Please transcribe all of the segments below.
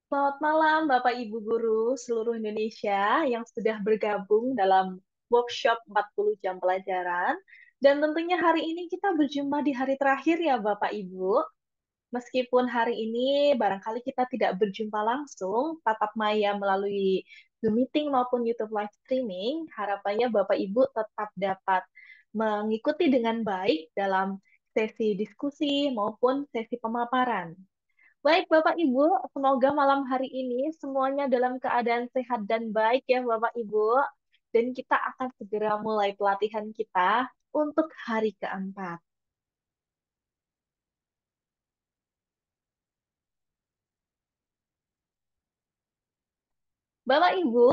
Selamat malam, Bapak Ibu Guru seluruh Indonesia yang sudah bergabung dalam workshop 40 jam pelajaran. Dan tentunya hari ini kita berjumpa di hari terakhir ya Bapak Ibu. Meskipun hari ini barangkali kita tidak berjumpa langsung, tatap maya melalui Zoom meeting maupun YouTube live streaming, harapannya Bapak Ibu tetap dapat mengikuti dengan baik dalam sesi diskusi maupun sesi pemaparan. Baik, Bapak Ibu, semoga malam hari ini semuanya dalam keadaan sehat dan baik ya, Bapak Ibu. Dan kita akan segera mulai pelatihan kita untuk hari keempat. Bapak Ibu,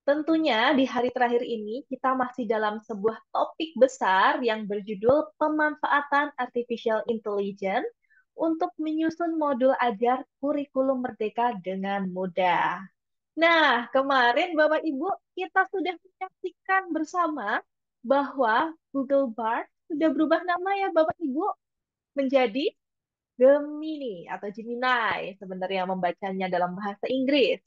tentunya di hari terakhir ini kita masih dalam sebuah topik besar yang berjudul pemanfaatan artificial intelligence untuk menyusun modul ajar kurikulum merdeka dengan mudah. Nah, kemarin Bapak Ibu kita sudah menyaksikan bersama bahwa Google Bard sudah berubah nama ya Bapak Ibu menjadi Gemini atau Gemini sebenarnya membacanya dalam bahasa Inggris.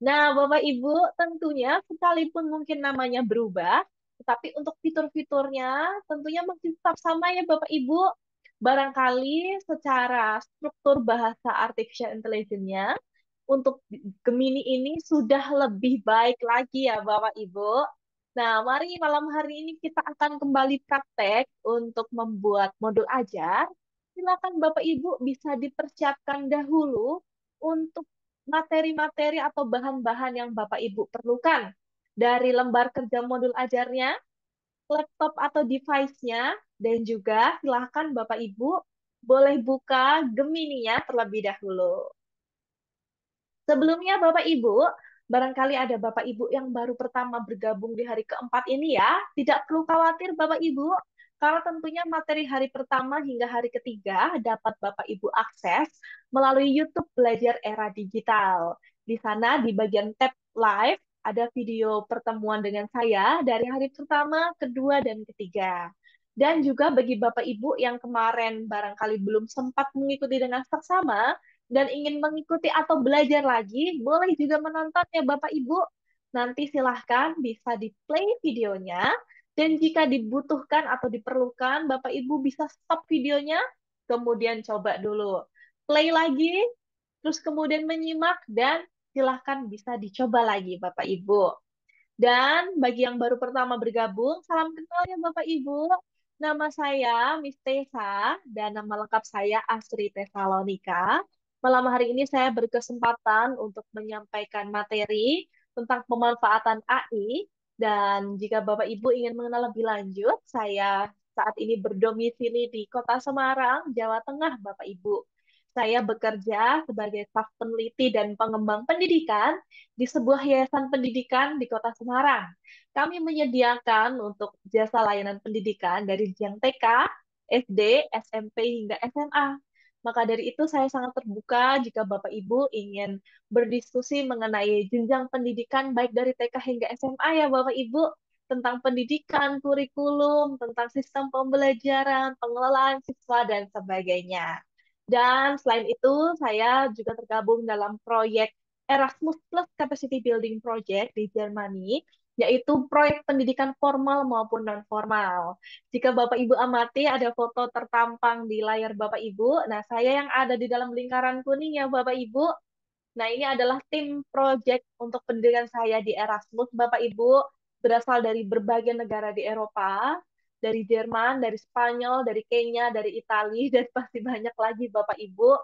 Nah, Bapak Ibu tentunya sekalipun mungkin namanya berubah, tetapi untuk fitur-fiturnya tentunya masih tetap sama ya Bapak Ibu. Barangkali secara struktur bahasa artificial intelligence-nya untuk Gemini ini sudah lebih baik lagi ya Bapak Ibu. Nah, mari malam hari ini kita akan kembali praktek untuk membuat modul ajar. Silakan Bapak Ibu bisa dipersiapkan dahulu untuk materi-materi atau bahan-bahan yang Bapak Ibu perlukan. Dari lembar kerja modul ajarnya, laptop atau device-nya, dan juga silakan Bapak Ibu boleh buka Gemini-nya terlebih dahulu. Sebelumnya Bapak Ibu, barangkali ada Bapak Ibu yang baru pertama bergabung di hari keempat ini ya, tidak perlu khawatir Bapak Ibu, karena tentunya materi hari pertama hingga hari ketiga dapat Bapak Ibu akses melalui YouTube Belajar Era Digital. Di sana di bagian tab live ada video pertemuan dengan saya dari hari pertama, kedua, dan ketiga. Dan juga bagi Bapak Ibu yang kemarin barangkali belum sempat mengikuti dengan seksama, dan ingin mengikuti atau belajar lagi, boleh juga menonton ya Bapak Ibu. Nanti silahkan bisa di-play videonya, dan jika dibutuhkan atau diperlukan, Bapak Ibu bisa stop videonya, kemudian coba dulu. Play lagi, terus kemudian menyimak, dan silahkan bisa dicoba lagi Bapak Ibu. Dan bagi yang baru pertama bergabung, salam kenal ya Bapak Ibu. Nama saya Miss Tessa dan nama lengkap saya Asri Tesalonika. Malam hari ini saya berkesempatan untuk menyampaikan materi tentang pemanfaatan AI. Dan jika Bapak Ibu ingin mengenal lebih lanjut, saya saat ini berdomisili di Kota Semarang, Jawa Tengah, Bapak Ibu. Saya bekerja sebagai staf peneliti dan pengembang pendidikan di sebuah yayasan pendidikan di Kota Semarang. Kami menyediakan untuk jasa layanan pendidikan dari jenjang TK, SD, SMP, hingga SMA. Maka dari itu saya sangat terbuka jika Bapak Ibu ingin berdiskusi mengenai jenjang pendidikan baik dari TK hingga SMA ya Bapak Ibu, tentang pendidikan, kurikulum, tentang sistem pembelajaran, pengelolaan siswa, dan sebagainya. Dan selain itu, saya juga tergabung dalam proyek Erasmus Plus Capacity Building Project di Jermani, yaitu proyek pendidikan formal maupun non-formal. Jika Bapak Ibu amati, ada foto tertampang di layar Bapak Ibu. Nah, saya yang ada di dalam lingkaran kuning ya Bapak Ibu. Nah, ini adalah tim proyek untuk pendidikan saya di Erasmus, Bapak Ibu, berasal dari berbagai negara di Eropa, dari Jerman, dari Spanyol, dari Kenya, dari Italia, dan pasti banyak lagi Bapak Ibu.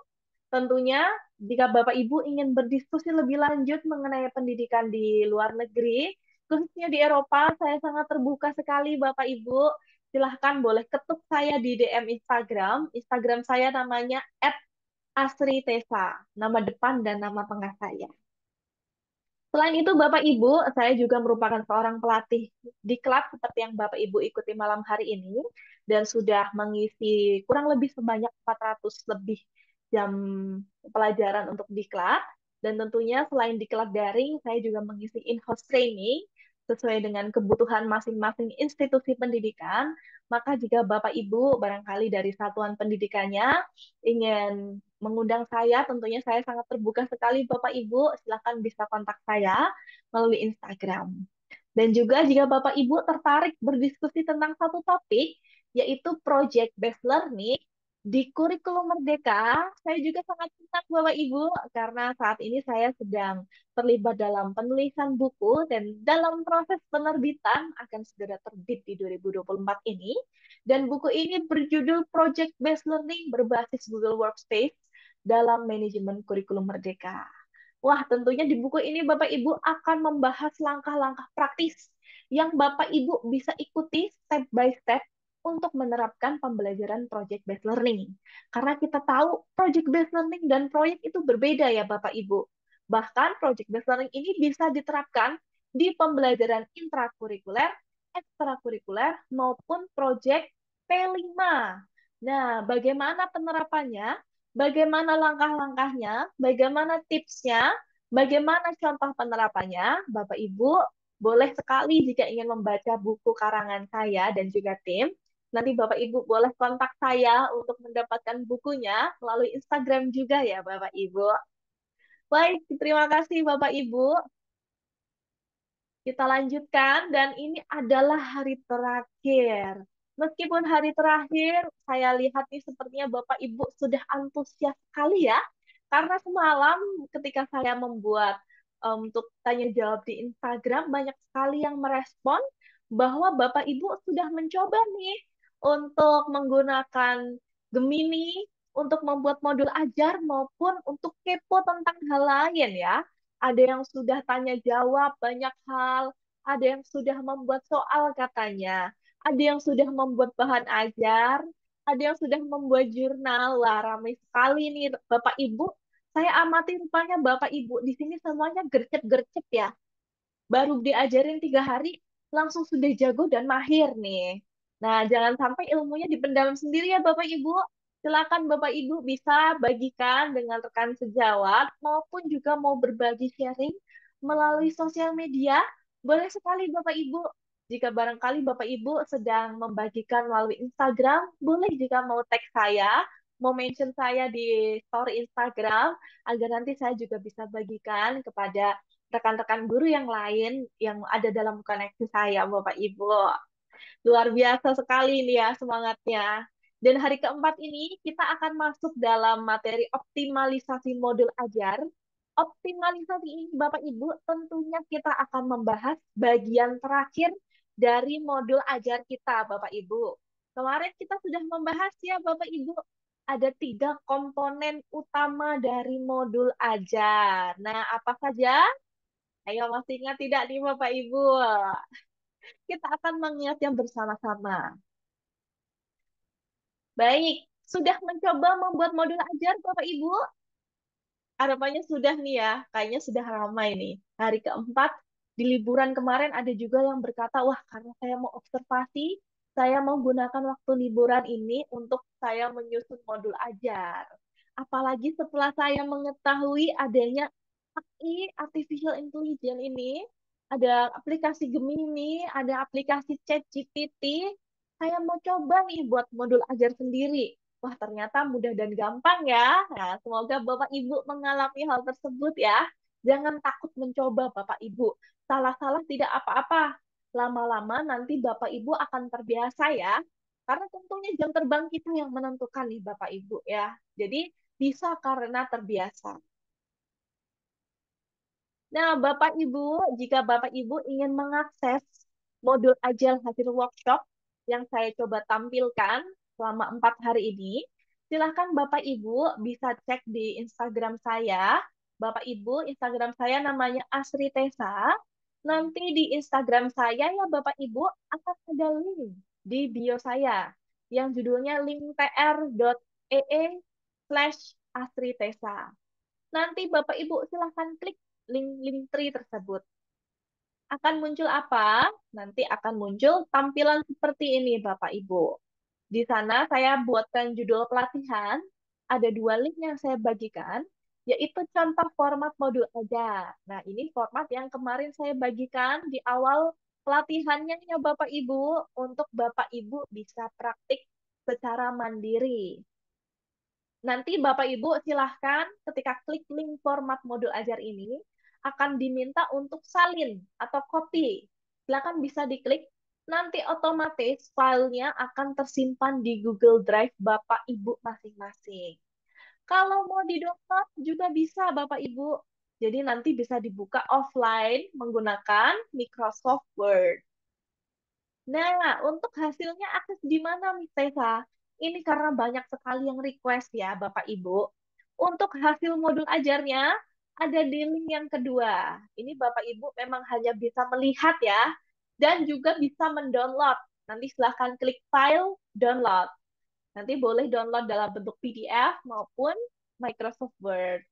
Tentunya, jika Bapak Ibu ingin berdiskusi lebih lanjut mengenai pendidikan di luar negeri, khususnya di Eropa, saya sangat terbuka sekali Bapak Ibu. Silahkan boleh ketuk saya di DM Instagram. Instagram saya namanya Asri Tesa, nama depan dan nama tengah saya. Selain itu, Bapak Ibu, saya juga merupakan seorang pelatih di klub seperti yang Bapak Ibu ikuti malam hari ini, dan sudah mengisi kurang lebih sebanyak 400 lebih jam pelajaran untuk di klub. Dan tentunya selain di klub daring, saya juga mengisi in-house training sesuai dengan kebutuhan masing-masing institusi pendidikan. Maka jika Bapak Ibu barangkali dari satuan pendidikannya ingin mengundang saya, tentunya saya sangat terbuka sekali Bapak Ibu. Silakan bisa kontak saya melalui Instagram. Dan juga jika Bapak Ibu tertarik berdiskusi tentang satu topik, yaitu Project Based Learning di kurikulum Merdeka, saya juga sangat senang Bapak Ibu, karena saat ini saya sedang terlibat dalam penulisan buku dan dalam proses penerbitan akan segera terbit di 2024 ini. Dan buku ini berjudul Project Based Learning berbasis Google Workspace dalam manajemen kurikulum Merdeka. Wah, tentunya di buku ini Bapak Ibu akan membahas langkah-langkah praktis yang Bapak Ibu bisa ikuti step by step untuk menerapkan pembelajaran project based learning. Karena kita tahu project based learning dan proyek itu berbeda ya Bapak Ibu. Bahkan project based learning ini bisa diterapkan di pembelajaran intrakurikuler, ekstrakurikuler, maupun project P5. Nah, bagaimana penerapannya? Bagaimana langkah-langkahnya, bagaimana tipsnya, bagaimana contoh penerapannya, Bapak Ibu boleh sekali jika ingin membaca buku karangan saya dan juga tim. Nanti Bapak Ibu boleh kontak saya untuk mendapatkan bukunya melalui Instagram juga ya Bapak Ibu. Baik, terima kasih Bapak Ibu. Kita lanjutkan, dan ini adalah hari terakhir. Meskipun hari terakhir, saya lihat nih sepertinya Bapak Ibu sudah antusias sekali ya. Karena semalam ketika saya membuat untuk tanya jawab di Instagram, banyak sekali yang merespon bahwa Bapak Ibu sudah mencoba nih untuk menggunakan Gemini untuk membuat modul ajar maupun untuk kepo tentang hal lain ya. Ada yang sudah tanya jawab banyak hal, ada yang sudah membuat soal katanya, ada yang sudah membuat bahan ajar, ada yang sudah membuat jurnal. Wah, ramai sekali nih Bapak Ibu. Saya amati rupanya Bapak Ibu di sini semuanya gercep-gercep ya. Baru diajarin 3 hari, langsung sudah jago dan mahir nih. Nah, jangan sampai ilmunya dipendam sendiri ya Bapak Ibu. Silakan Bapak Ibu bisa bagikan dengan rekan sejawat maupun juga mau berbagi sharing melalui sosial media. Boleh sekali Bapak Ibu. Jika barangkali Bapak Ibu sedang membagikan melalui Instagram, boleh jika mau tag saya, mau mention saya di story Instagram, agar nanti saya juga bisa bagikan kepada rekan-rekan guru yang lain yang ada dalam koneksi saya, Bapak Ibu. Luar biasa sekali ini ya semangatnya. Dan hari keempat ini kita akan masuk dalam materi optimalisasi modul ajar. Optimalisasi ini Bapak Ibu tentunya kita akan membahas bagian terakhir dari modul ajar kita Bapak Ibu. Kemarin kita sudah membahas ya Bapak Ibu, ada 3 komponen utama dari modul ajar. Nah, apa saja? Ayo masih ingat tidak nih Bapak Ibu? Kita akan mengingatnya bersama-sama. Baik, sudah mencoba membuat modul ajar Bapak Ibu? Harapannya sudah nih ya, kayaknya sudah ramai nih. Hari keempat, di liburan kemarin ada juga yang berkata, wah karena saya mau observasi, saya mau gunakan waktu liburan ini untuk saya menyusun modul ajar. Apalagi setelah saya mengetahui adanya AI, Artificial Intelligence ini, ada aplikasi Gemini, ada aplikasi ChatGPT, saya mau coba nih buat modul ajar sendiri. Wah, ternyata mudah dan gampang ya. Nah, semoga Bapak Ibu mengalami hal tersebut ya. Jangan takut mencoba Bapak Ibu. Salah-salah tidak apa-apa. Lama-lama nanti Bapak Ibu akan terbiasa ya. Karena tentunya jam terbang kita yang menentukan nih Bapak Ibu ya. Jadi bisa karena terbiasa. Nah, Bapak Ibu, jika Bapak Ibu ingin mengakses modul ajar hasil workshop yang saya coba tampilkan selama 4 hari ini, silahkan Bapak Ibu bisa cek di Instagram saya. Bapak Ibu, Instagram saya namanya Asri Tesa. Nanti di Instagram saya ya Bapak Ibu akan ada link di bio saya yang judulnya linktr.ee/Asri Tesa. Nanti Bapak Ibu silahkan klik link tree tersebut. Akan muncul apa? Nanti akan muncul tampilan seperti ini Bapak Ibu. Di sana saya buatkan judul pelatihan, ada 2 link yang saya bagikan, yaitu contoh format modul aja. Nah, ini format yang kemarin saya bagikan di awal pelatihannya ya Bapak Ibu, untuk Bapak Ibu bisa praktik secara mandiri. Nanti Bapak Ibu silahkan ketika klik link format modul ajar ini akan diminta untuk salin atau copy. Silahkan bisa diklik. Nanti otomatis filenya akan tersimpan di Google Drive Bapak Ibu masing-masing. Kalau mau di-download juga bisa Bapak Ibu. Jadi nanti bisa dibuka offline menggunakan Microsoft Word. Nah, untuk hasilnya akses di mana, Miss Tessa? Ini karena banyak sekali yang request ya, Bapak Ibu. Untuk hasil modul ajarnya, ada di link yang kedua. Ini Bapak Ibu memang hanya bisa melihat ya, dan juga bisa mendownload. Nanti silahkan klik file, download. Nanti boleh download dalam bentuk PDF maupun Microsoft Word.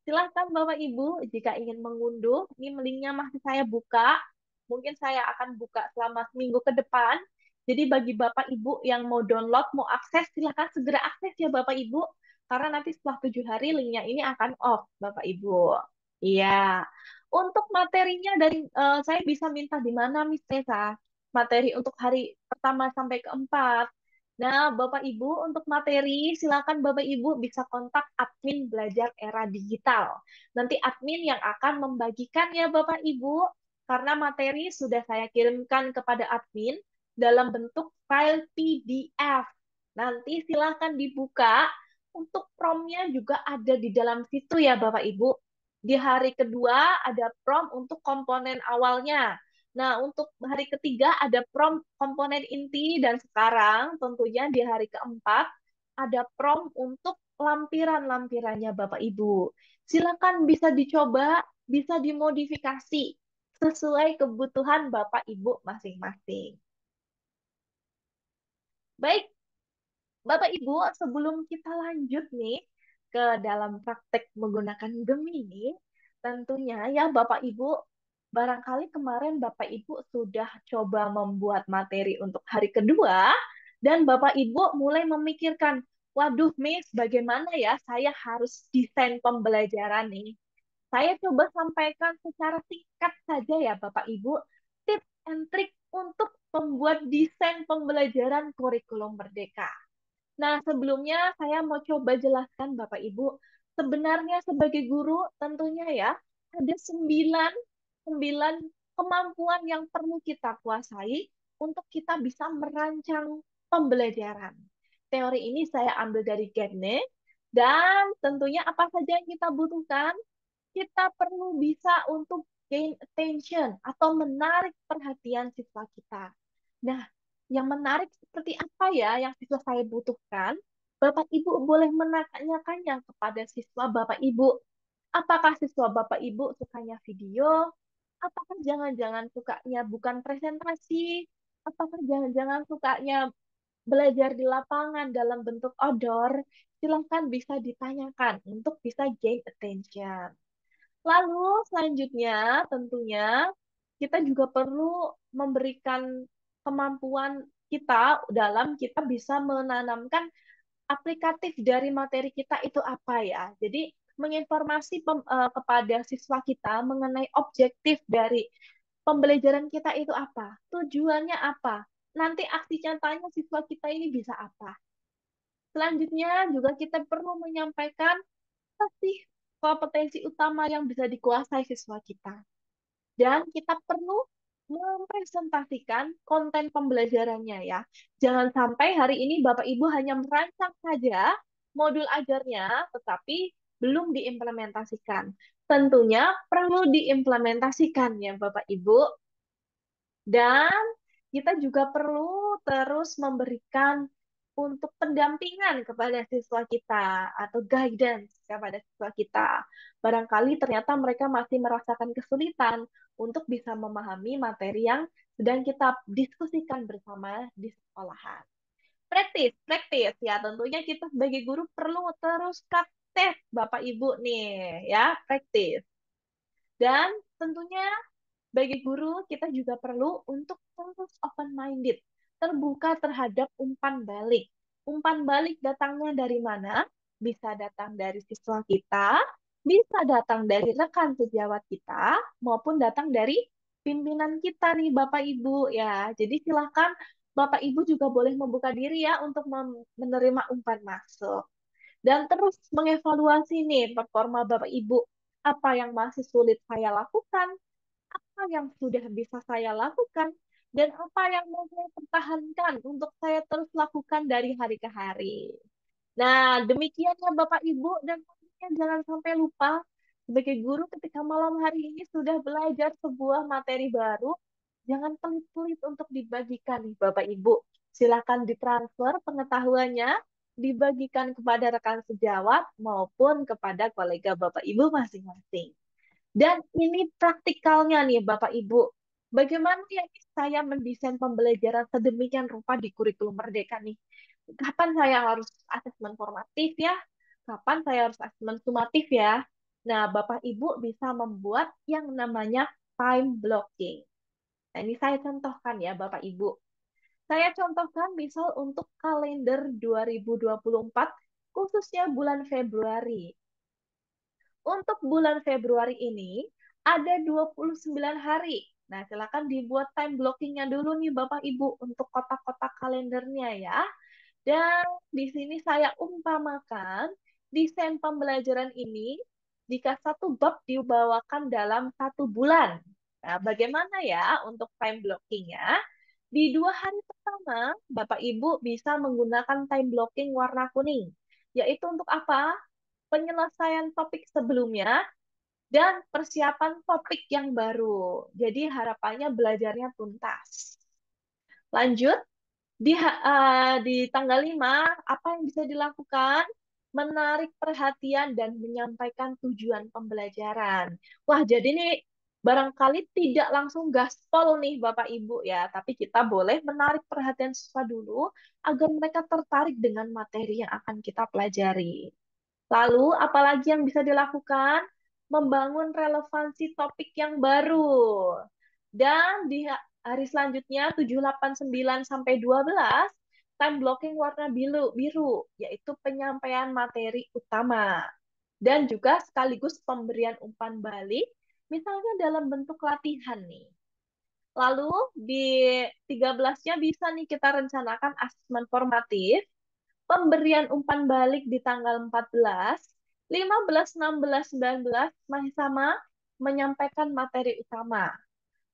Silahkan Bapak Ibu, jika ingin mengunduh, ini linknya masih saya buka. Mungkin saya akan buka selama seminggu ke depan. Jadi bagi Bapak Ibu yang mau download, mau akses, silahkan segera akses ya Bapak Ibu. Karena nanti setelah 7 hari linknya ini akan off, Bapak Ibu. Iya. Untuk materinya dari saya bisa minta di mana, Miss Tessa? Materi untuk hari pertama sampai keempat. Nah, Bapak Ibu, untuk materi, silakan Bapak Ibu bisa kontak admin Belajar Era Digital. Nanti admin yang akan membagikan ya Bapak Ibu, karena materi sudah saya kirimkan kepada admin dalam bentuk file PDF. Nanti silakan dibuka, untuk promnya juga ada di dalam situ ya Bapak Ibu. Di hari kedua ada prom untuk komponen awalnya. Nah, untuk hari ketiga ada prom komponen inti dan sekarang tentunya di hari keempat ada prom untuk lampiran-lampirannya Bapak Ibu. Silakan bisa dicoba, bisa dimodifikasi sesuai kebutuhan Bapak Ibu masing-masing. Baik, Bapak Ibu, sebelum kita lanjut nih ke dalam praktek menggunakan Gemini, tentunya ya Bapak Ibu, barangkali kemarin Bapak Ibu sudah coba membuat materi untuk hari kedua, dan Bapak Ibu mulai memikirkan, waduh Miss, bagaimana ya saya harus desain pembelajaran nih. Saya coba sampaikan secara singkat saja ya Bapak Ibu, tips and trik untuk membuat desain pembelajaran kurikulum Merdeka. Nah, sebelumnya saya mau coba jelaskan Bapak Ibu, sebenarnya sebagai guru tentunya ya ada sembilan kemampuan yang perlu kita kuasai untuk kita bisa merancang pembelajaran. Teori ini saya ambil dari Gardner dan tentunya apa saja yang kita butuhkan, kita perlu bisa untuk gain attention atau menarik perhatian siswa kita. Nah, yang menarik seperti apa ya yang siswa saya butuhkan? Bapak Ibu boleh menanyakannya kepada siswa Bapak Ibu. Apakah siswa Bapak Ibu sukanya video? Apakah jangan-jangan sukanya bukan presentasi? Apakah jangan-jangan sukanya belajar di lapangan dalam bentuk outdoor? Silahkan bisa ditanyakan untuk bisa gain attention. Lalu selanjutnya tentunya kita juga perlu memberikan kemampuan kita dalam kita bisa menanamkan aplikatif dari materi kita itu apa ya. Jadi menginformasi kepada siswa kita mengenai objektif dari pembelajaran kita itu apa, tujuannya apa, nanti aksi nyatanya siswa kita ini bisa apa. Selanjutnya juga kita perlu menyampaikan apa sih kompetensi utama yang bisa dikuasai siswa kita. Dan kita perlu mempresentasikan konten pembelajarannya ya. Jangan sampai hari ini Bapak Ibu hanya merancang saja modul ajarnya, tetapi belum diimplementasikan. Tentunya perlu diimplementasikan ya Bapak Ibu. Dan kita juga perlu terus memberikan untuk pendampingan kepada siswa kita atau guidance kepada siswa kita. Barangkali ternyata mereka masih merasakan kesulitan untuk bisa memahami materi yang sedang kita diskusikan bersama di sekolahan. Praktis, praktis ya tentunya kita sebagai guru perlu terus praktis Bapak Ibu nih ya, praktis. Dan tentunya bagi guru, kita juga perlu untuk terus open-minded, terbuka terhadap umpan balik. Umpan balik datangnya dari mana? Bisa datang dari siswa kita, bisa datang dari rekan sejawat kita, maupun datang dari pimpinan kita nih Bapak Ibu ya. Jadi silakan Bapak Ibu juga boleh membuka diri ya untuk menerima umpan masuk. dan terus mengevaluasi nih performa Bapak Ibu. Apa yang masih sulit saya lakukan, apa yang sudah bisa saya lakukan, dan apa yang mau saya pertahankan untuk saya terus lakukan dari hari ke hari. Nah, demikian ya Bapak Ibu, dan tentunya jangan sampai lupa, sebagai guru ketika malam hari ini sudah belajar sebuah materi baru, jangan pelit-pelit untuk dibagikan nih Bapak Ibu. Silakan ditransfer pengetahuannya, dibagikan kepada rekan sejawat maupun kepada kolega Bapak Ibu masing-masing. Dan ini praktikalnya nih Bapak Ibu. Bagaimana ya saya mendesain pembelajaran sedemikian rupa di kurikulum Merdeka nih? Kapan saya harus asesmen formatif ya? Kapan saya harus asesmen sumatif ya? Nah, Bapak Ibu bisa membuat yang namanya time blocking. Nah, ini saya contohkan ya Bapak Ibu. Saya contohkan misal untuk kalender 2024, khususnya bulan Februari. Untuk bulan Februari ini ada 29 hari. Nah, silakan dibuat time blockingnya dulu nih Bapak Ibu untuk kotak-kotak kalendernya ya. Dan di sini saya umpamakan desain pembelajaran ini jika satu bab dibawakan dalam 1 bulan. Nah, bagaimana ya untuk time blockingnya? Di 2 hari pertama, Bapak Ibu bisa menggunakan time blocking warna kuning. Yaitu untuk apa? Penyelesaian topik sebelumnya dan persiapan topik yang baru. Jadi harapannya belajarnya tuntas. Lanjut, di tanggal 5, apa yang bisa dilakukan? Menarik perhatian dan menyampaikan tujuan pembelajaran. Wah, jadi nih barangkali tidak langsung gaspol nih Bapak Ibu ya, tapi kita boleh menarik perhatian siswa dulu agar mereka tertarik dengan materi yang akan kita pelajari. Lalu, apalagi yang bisa dilakukan? Membangun relevansi topik yang baru. Dan di hari selanjutnya, 7, 8, 9, sampai 12, time blocking warna biru, yaitu penyampaian materi utama. Dan juga sekaligus pemberian umpan balik, misalnya dalam bentuk latihan nih. Lalu di 13-nya bisa nih kita rencanakan asesmen formatif, pemberian umpan balik di tanggal 14, 15, 16, 19 masih sama menyampaikan materi utama.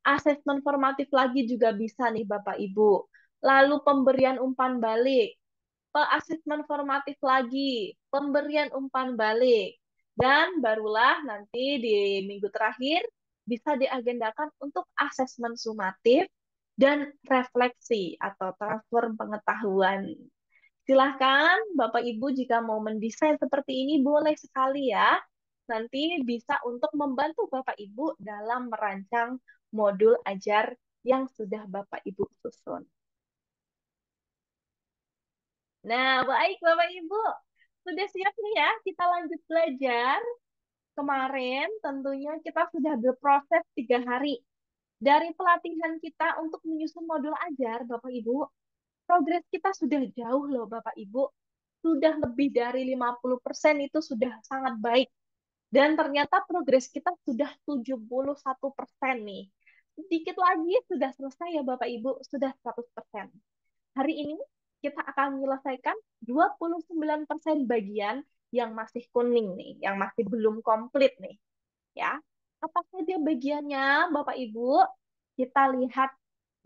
Asesmen formatif lagi juga bisa nih Bapak Ibu. Lalu pemberian umpan balik, asesmen formatif lagi, pemberian umpan balik. Dan barulah nanti di minggu terakhir bisa diagendakan untuk asesmen sumatif dan refleksi atau transfer pengetahuan. Silahkan Bapak Ibu jika mau mendesain seperti ini boleh sekali ya. Nanti bisa untuk membantu Bapak Ibu dalam merancang modul ajar yang sudah Bapak Ibu susun. Nah, baik Bapak Ibu. Sudah siap nih ya, kita lanjut belajar. Kemarin tentunya kita sudah berproses 3 hari. Dari pelatihan kita untuk menyusun modul ajar, Bapak Ibu, progres kita sudah jauh loh Bapak Ibu. Sudah lebih dari 50% itu sudah sangat baik. Dan ternyata progres kita sudah 71% nih. Sedikit lagi sudah selesai ya Bapak Ibu, sudah 100%. Hari ini kita akan menyelesaikan 29% bagian yang masih kuning nih, yang masih belum komplit nih. Ya, apa saja bagiannya Bapak Ibu? Kita lihat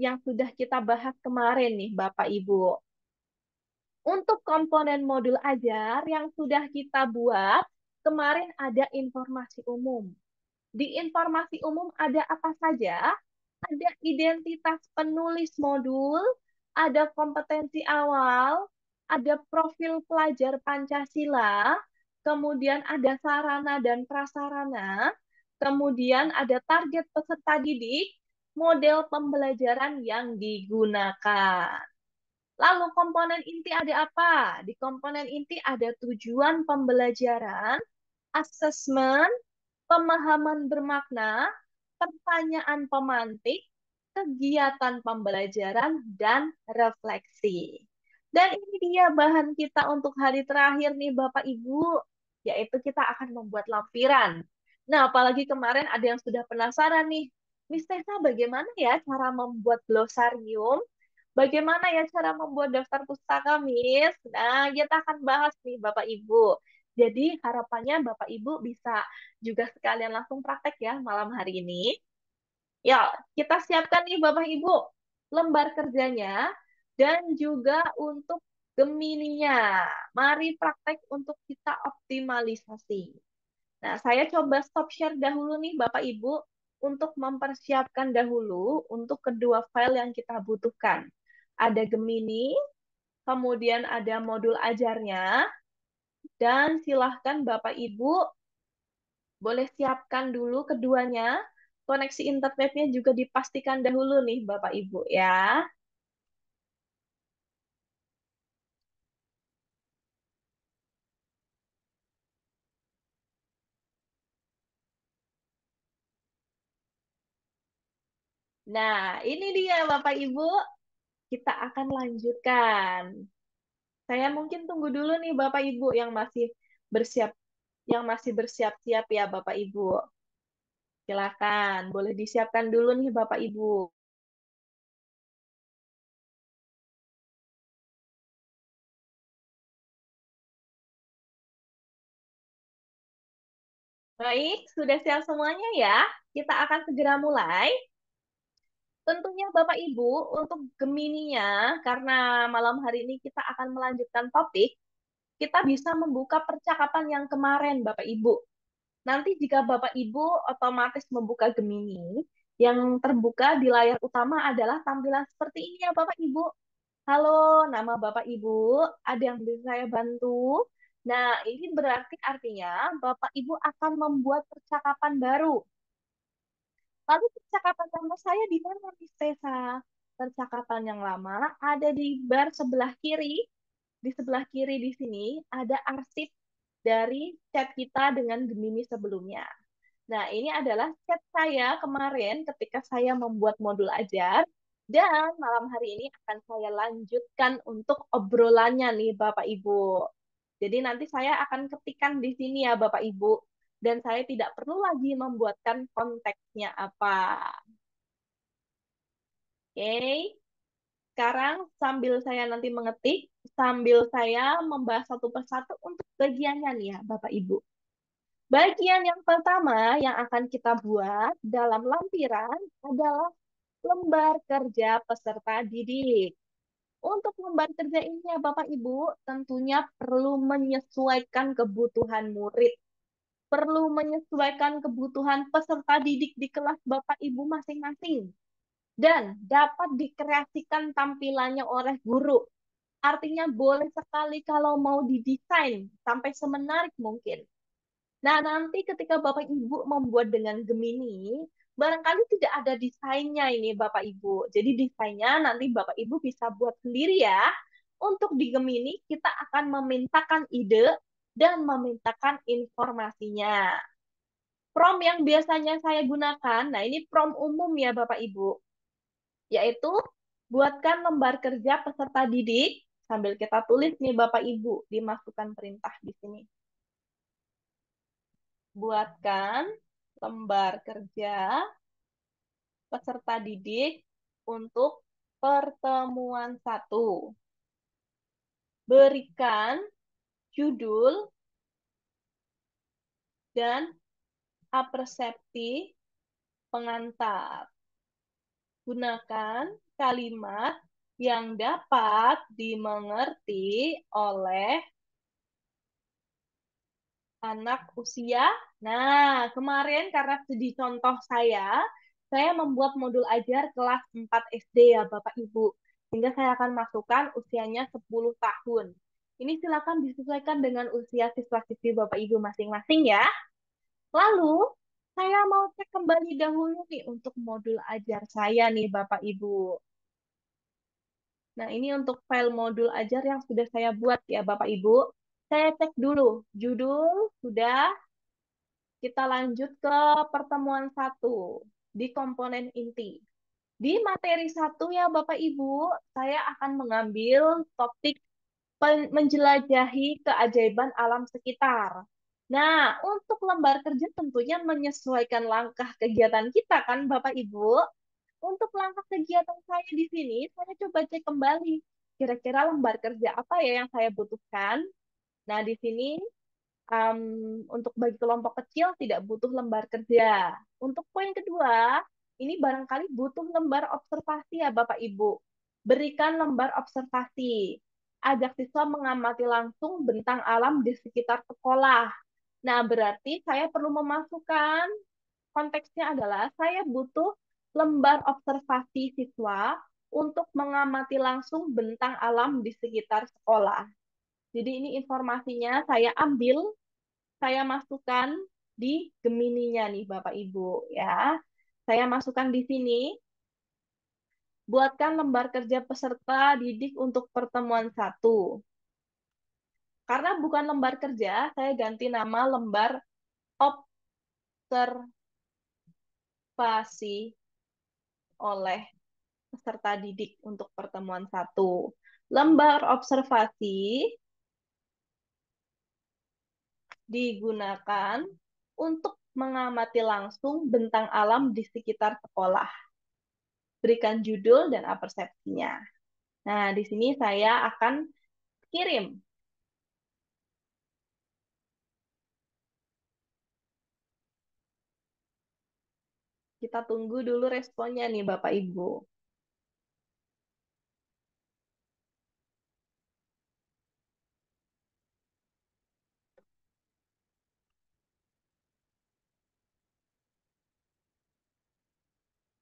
yang sudah kita bahas kemarin nih Bapak Ibu. Untuk komponen modul ajar yang sudah kita buat, kemarin ada informasi umum. Di informasi umum ada apa saja? Ada identitas penulis modul, ada kompetensi awal, ada profil pelajar Pancasila, kemudian ada sarana dan prasarana, kemudian ada target peserta didik, model pembelajaran yang digunakan. Lalu komponen inti ada apa? Di komponen inti ada tujuan pembelajaran, asesmen, pemahaman bermakna, pertanyaan pemantik, kegiatan pembelajaran, dan refleksi. Dan ini dia bahan kita untuk hari terakhir nih Bapak Ibu, yaitu kita akan membuat lampiran. Nah, apalagi kemarin ada yang sudah penasaran nih, Miss Tessa bagaimana ya cara membuat glosarium? Bagaimana ya cara membuat daftar pustaka, Miss? Nah, kita akan bahas nih, Bapak Ibu. Jadi, harapannya Bapak Ibu bisa juga sekalian langsung praktek ya malam hari ini. Ya, kita siapkan nih Bapak Ibu lembar kerjanya dan juga untuk Gemininya. Mari praktek untuk kita optimalisasi. Nah, saya coba stop share dahulu nih Bapak Ibu untuk mempersiapkan dahulu untuk kedua file yang kita butuhkan. Ada Gemini, kemudian ada modul ajarnya, dan silahkan Bapak Ibu boleh siapkan dulu keduanya. Koneksi internetnya juga dipastikan dahulu nih Bapak Ibu ya. Nah, ini dia Bapak Ibu, kita akan lanjutkan. Saya mungkin tunggu dulu nih Bapak Ibu bersiap yang masih bersiap-siap ya Bapak Ibu. Silakan, boleh disiapkan dulu nih Bapak Ibu. Baik, sudah siap semuanya ya. Kita akan segera mulai. Tentunya Bapak Ibu, untuk Gemininya, karena malam hari ini kita akan melanjutkan topik, kita bisa membuka percakapan yang kemarin, Bapak Ibu. Nanti jika Bapak Ibu otomatis membuka Gemini, yang terbuka di layar utama adalah tampilan seperti ini ya Bapak Ibu. Halo, nama Bapak Ibu, ada yang bisa saya bantu? Nah, ini berarti artinya Bapak Ibu akan membuat percakapan baru. Lalu percakapan lama saya di mana, Miss Tessa? Percakapan yang lama ada di bar sebelah kiri. Di sebelah kiri di sini ada arsip dari chat kita dengan Gemini sebelumnya. Nah, ini adalah chat saya kemarin ketika saya membuat modul ajar. Dan malam hari ini akan saya lanjutkan untuk obrolannya nih Bapak Ibu. Jadi nanti saya akan ketikkan di sini ya Bapak Ibu. Dan saya tidak perlu lagi membuatkan konteksnya apa. Oke, sekarang sambil saya nanti mengetik, sambil saya membahas satu persatu untuk bagiannya nih ya Bapak Ibu. Bagian yang pertama yang akan kita buat dalam lampiran adalah lembar kerja peserta didik. Untuk lembar kerja ini ya Bapak Ibu, tentunya perlu menyesuaikan kebutuhan murid, perlu menyesuaikan kebutuhan peserta didik di kelas Bapak Ibu masing-masing, dan dapat dikreasikan tampilannya oleh guru. Artinya boleh sekali kalau mau didesain sampai semenarik mungkin. Nah, nanti ketika Bapak Ibu membuat dengan Gemini, barangkali tidak ada desainnya ini Bapak Ibu. Jadi desainnya nanti Bapak Ibu bisa buat sendiri ya. Untuk di Gemini, kita akan memintakan ide dan memintakan informasinya. Prompt yang biasanya saya gunakan, nah ini prompt umum ya Bapak Ibu, yaitu buatkan lembar kerja peserta didik, sambil kita tulis nih Bapak Ibu, dimasukkan perintah di sini. Buatkan lembar kerja peserta didik untuk pertemuan satu. Berikan judul dan apresepsi pengantar. Gunakan kalimat yang dapat dimengerti oleh anak usia. Nah, kemarin karena di contoh saya membuat modul ajar kelas 4 SD ya Bapak Ibu. Sehingga saya akan masukkan usianya 10 tahun. Ini silakan disesuaikan dengan usia siswa-siswi Bapak Ibu masing-masing ya. Lalu, saya mau cek kembali dahulu nih untuk modul ajar saya nih Bapak Ibu. Nah, ini untuk file modul ajar yang sudah saya buat ya Bapak Ibu. Saya cek dulu, judul sudah, kita lanjut ke pertemuan satu di komponen inti. Di materi satu ya Bapak Ibu, saya akan mengambil topik menjelajahi keajaiban alam sekitar. Nah, untuk lembar kerja tentunya menyesuaikan langkah kegiatan kita kan Bapak Ibu. Untuk langkah kegiatan saya di sini, saya coba cek kembali. Kira-kira lembar kerja apa ya yang saya butuhkan? Nah, di sini untuk bagi kelompok kecil tidak butuh lembar kerja. Untuk poin kedua, ini barangkali butuh lembar observasi ya Bapak Ibu. Berikan lembar observasi. Ajak siswa mengamati langsung bentang alam di sekitar sekolah. Nah, berarti saya perlu memasukkan konteksnya adalah saya butuh lembar observasi siswa untuk mengamati langsung bentang alam di sekitar sekolah. Jadi ini informasinya saya ambil, saya masukkan di Gemininya nih Bapak Ibu ya. Saya masukkan di sini, buatkan lembar kerja peserta didik untuk pertemuan satu. Karena bukan lembar kerja, saya ganti nama lembar observasi oleh peserta didik untuk pertemuan satu. Lembar observasi digunakan untuk mengamati langsung bentang alam di sekitar sekolah. Berikan judul dan persepsinya. Nah, di sini saya akan kirim. Kita tunggu dulu responnya nih Bapak Ibu.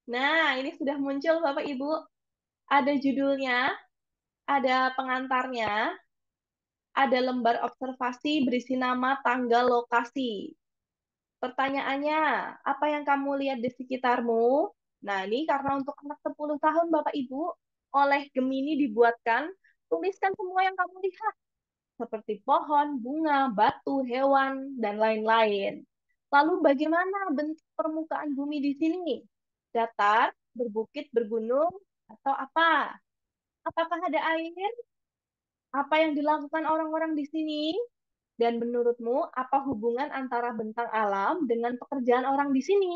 Nah, ini sudah muncul Bapak Ibu. Ada judulnya, ada pengantarnya, ada lembar observasi berisi nama, tanggal, lokasi. Pertanyaannya, apa yang kamu lihat di sekitarmu? Nah, ini karena untuk anak 10 tahun, Bapak Ibu, oleh Gemini dibuatkan, tuliskan semua yang kamu lihat, seperti pohon, bunga, batu, hewan, dan lain-lain. Lalu bagaimana bentuk permukaan bumi di sini? Datar, berbukit, bergunung, atau apa? Apakah ada air? Apa yang dilakukan orang-orang di sini? Dan menurutmu, apa hubungan antara bentang alam dengan pekerjaan orang di sini?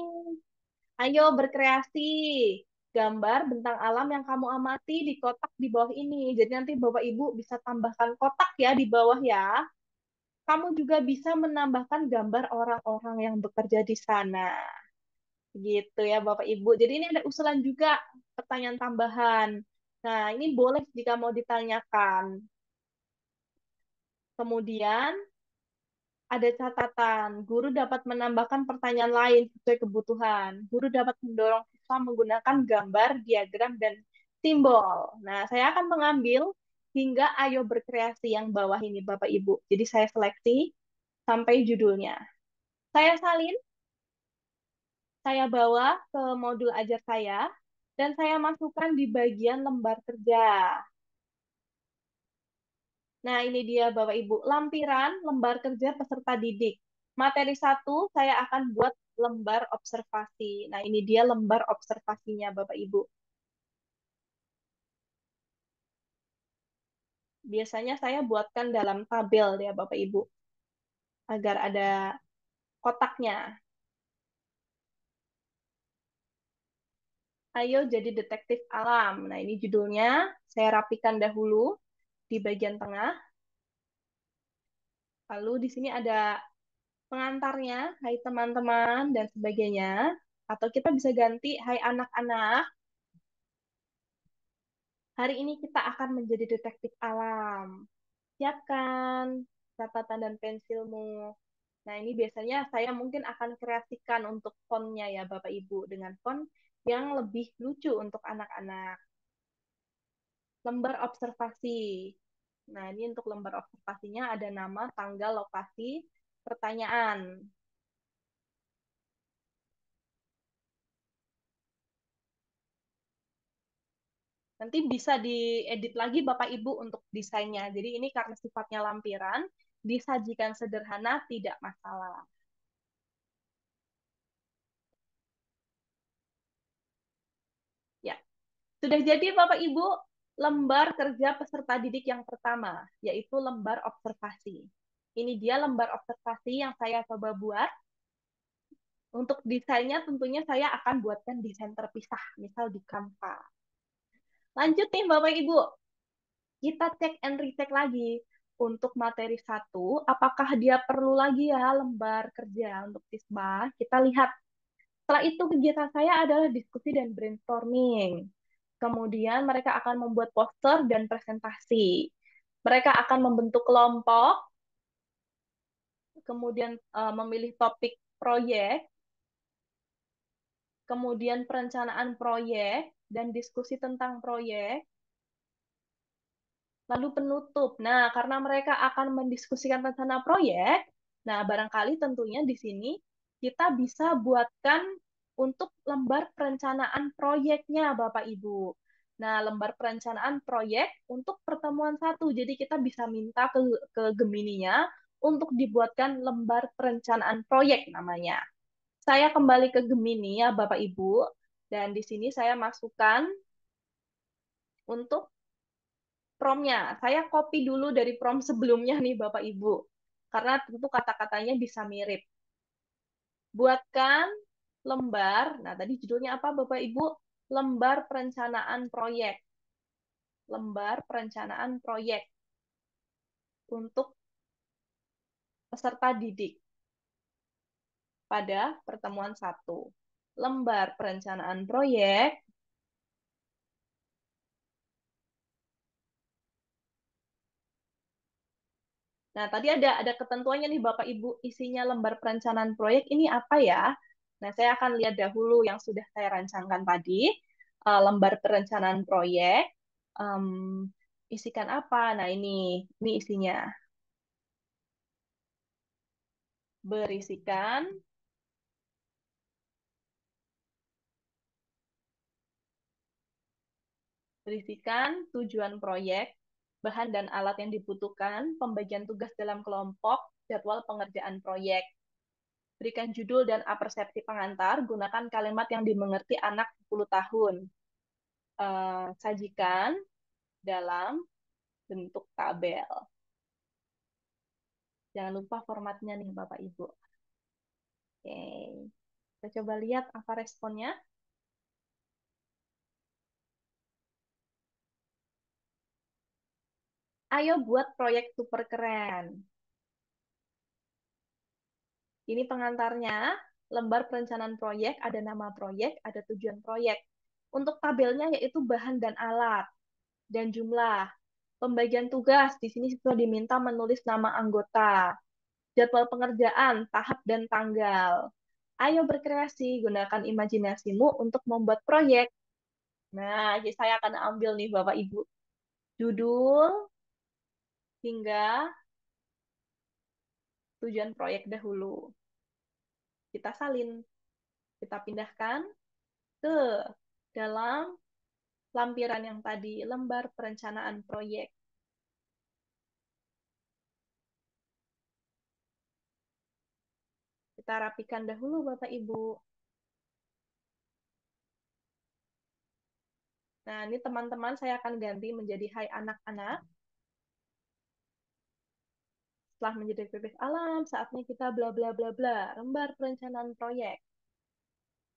Ayo berkreasi. Gambar bentang alam yang kamu amati di kotak di bawah ini. Jadi nanti Bapak Ibu bisa tambahkan kotak ya di bawah ya. Kamu juga bisa menambahkan gambar orang-orang yang bekerja di sana. Gitu ya Bapak Ibu. Jadi ini ada usulan juga pertanyaan tambahan. Nah, ini boleh jika mau ditanyakan. Kemudian ada catatan, guru dapat menambahkan pertanyaan lain sesuai kebutuhan. Guru dapat mendorong siswa menggunakan gambar, diagram, dan simbol. Nah, saya akan mengambil hingga ayo berkreasi yang bawah ini, Bapak Ibu. Jadi saya seleksi sampai judulnya. Saya salin, saya bawa ke modul ajar saya, dan saya masukkan di bagian lembar kerja. Nah, ini dia Bapak Ibu, lampiran lembar kerja peserta didik. Materi satu saya akan buat lembar observasi. Nah, ini dia lembar observasinya Bapak Ibu. Biasanya saya buatkan dalam tabel ya Bapak Ibu, agar ada kotaknya. Ayo jadi detektif alam. Nah, ini judulnya. Saya rapikan dahulu di bagian tengah. Lalu di sini ada pengantarnya, hai teman-teman, dan sebagainya. Atau kita bisa ganti, hai anak-anak. Hari ini kita akan menjadi detektif alam. Siapkan catatan dan pensilmu. Nah, ini biasanya saya mungkin akan kreasikan untuk fontnya ya, Bapak Ibu, dengan font yang lebih lucu untuk anak-anak. Lembar observasi. Nah, ini untuk lembar observasinya ada nama, tanggal, lokasi, pertanyaan. Nanti bisa diedit lagi Bapak Ibu untuk desainnya. Jadi ini karena sifatnya lampiran, disajikan sederhana tidak masalah. Ya, sudah jadi Bapak Ibu lembar kerja peserta didik yang pertama, yaitu lembar observasi. Ini dia lembar observasi yang saya coba buat. Untuk desainnya tentunya saya akan buatkan desain terpisah, misal di Canva. Lanjut nih Bapak Ibu, kita cek and recheck lagi. Untuk materi satu, apakah dia perlu lagi ya lembar kerja untuk siswa? Kita lihat. Setelah itu kegiatan saya adalah diskusi dan brainstorming. Kemudian mereka akan membuat poster dan presentasi. Mereka akan membentuk kelompok, kemudian memilih topik proyek, kemudian perencanaan proyek dan diskusi tentang proyek, lalu penutup. Nah, karena mereka akan mendiskusikan rencana proyek, nah barangkali tentunya di sini kita bisa buatkan untuk lembar perencanaan proyeknya, Bapak Ibu. Nah, lembar perencanaan proyek untuk pertemuan satu. Jadi kita bisa minta ke Gemininya untuk dibuatkan lembar perencanaan proyek namanya. Saya kembali ke Gemini ya, Bapak Ibu. Dan di sini saya masukkan untuk promnya. Saya copy dulu dari prom sebelumnya nih Bapak Ibu. Karena tentu kata-katanya bisa mirip. Buatkan lembar, nah tadi judulnya apa Bapak Ibu? Lembar perencanaan proyek. Lembar perencanaan proyek untuk peserta didik pada pertemuan satu. Lembar perencanaan proyek. Nah, tadi ada ketentuannya nih Bapak Ibu, isinya lembar perencanaan proyek ini apa ya? Nah, saya akan lihat dahulu yang sudah saya rancangkan tadi. Lembar perencanaan proyek, em, isikan apa? Nah, ini isinya. Berisikan, berisikan tujuan proyek, bahan dan alat yang dibutuhkan, pembagian tugas dalam kelompok, jadwal pengerjaan proyek. Berikan judul dan apersepsi pengantar, gunakan kalimat yang dimengerti anak 10 tahun. Sajikan dalam bentuk tabel. Jangan lupa formatnya nih Bapak Ibu. Oke, kita coba lihat apa responnya. Ayo buat proyek super keren. Ini pengantarnya, lembar perencanaan proyek, ada nama proyek, ada tujuan proyek. Untuk tabelnya yaitu bahan dan alat, dan jumlah. Pembagian tugas, di sini siswa diminta menulis nama anggota. Jadwal pengerjaan, tahap dan tanggal. Ayo berkreasi, gunakan imajinasimu untuk membuat proyek. Nah, jadi saya akan ambil nih Bapak Ibu. Judul hingga tujuan proyek dahulu. Kita salin, kita pindahkan ke dalam lampiran yang tadi, lembar perencanaan proyek. Kita rapikan dahulu Bapak Ibu. Nah, ini teman-teman saya akan ganti menjadi hai anak-anak. Setelah menjadi aktivis alam, saatnya kita bla bla bla bla, lembar perencanaan proyek.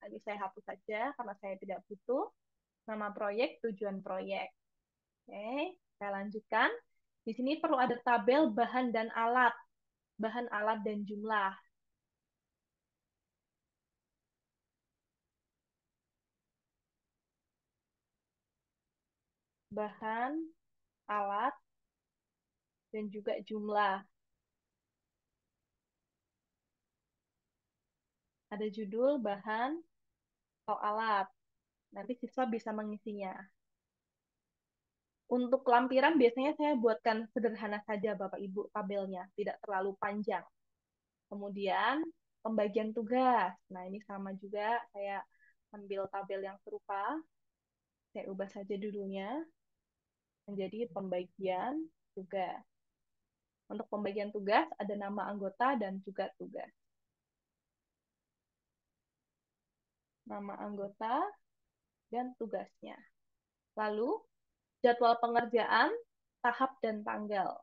Tadi saya hapus saja karena saya tidak butuh. Nama proyek, tujuan proyek. Oke, saya lanjutkan. Di sini perlu ada tabel bahan dan alat. Bahan, alat, dan jumlah. Bahan, alat, dan juga jumlah. Ada judul, bahan, atau alat. Nanti siswa bisa mengisinya. Untuk lampiran biasanya saya buatkan sederhana saja Bapak Ibu tabelnya, tidak terlalu panjang. Kemudian pembagian tugas. Nah, ini sama juga saya ambil tabel yang serupa. Saya ubah saja dulunya menjadi pembagian tugas. Untuk pembagian tugas ada nama anggota dan juga tugas. Nama anggota dan tugasnya. Lalu jadwal pengerjaan, tahap dan tanggal.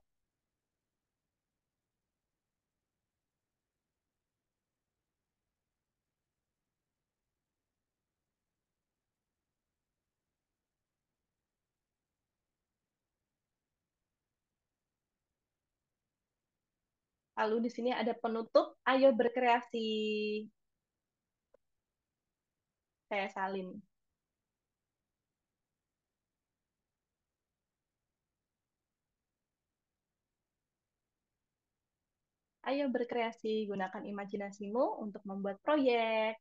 Lalu di sini ada penutup, ayo berkreasi. Saya salin. Ayo berkreasi, gunakan imajinasimu untuk membuat proyek.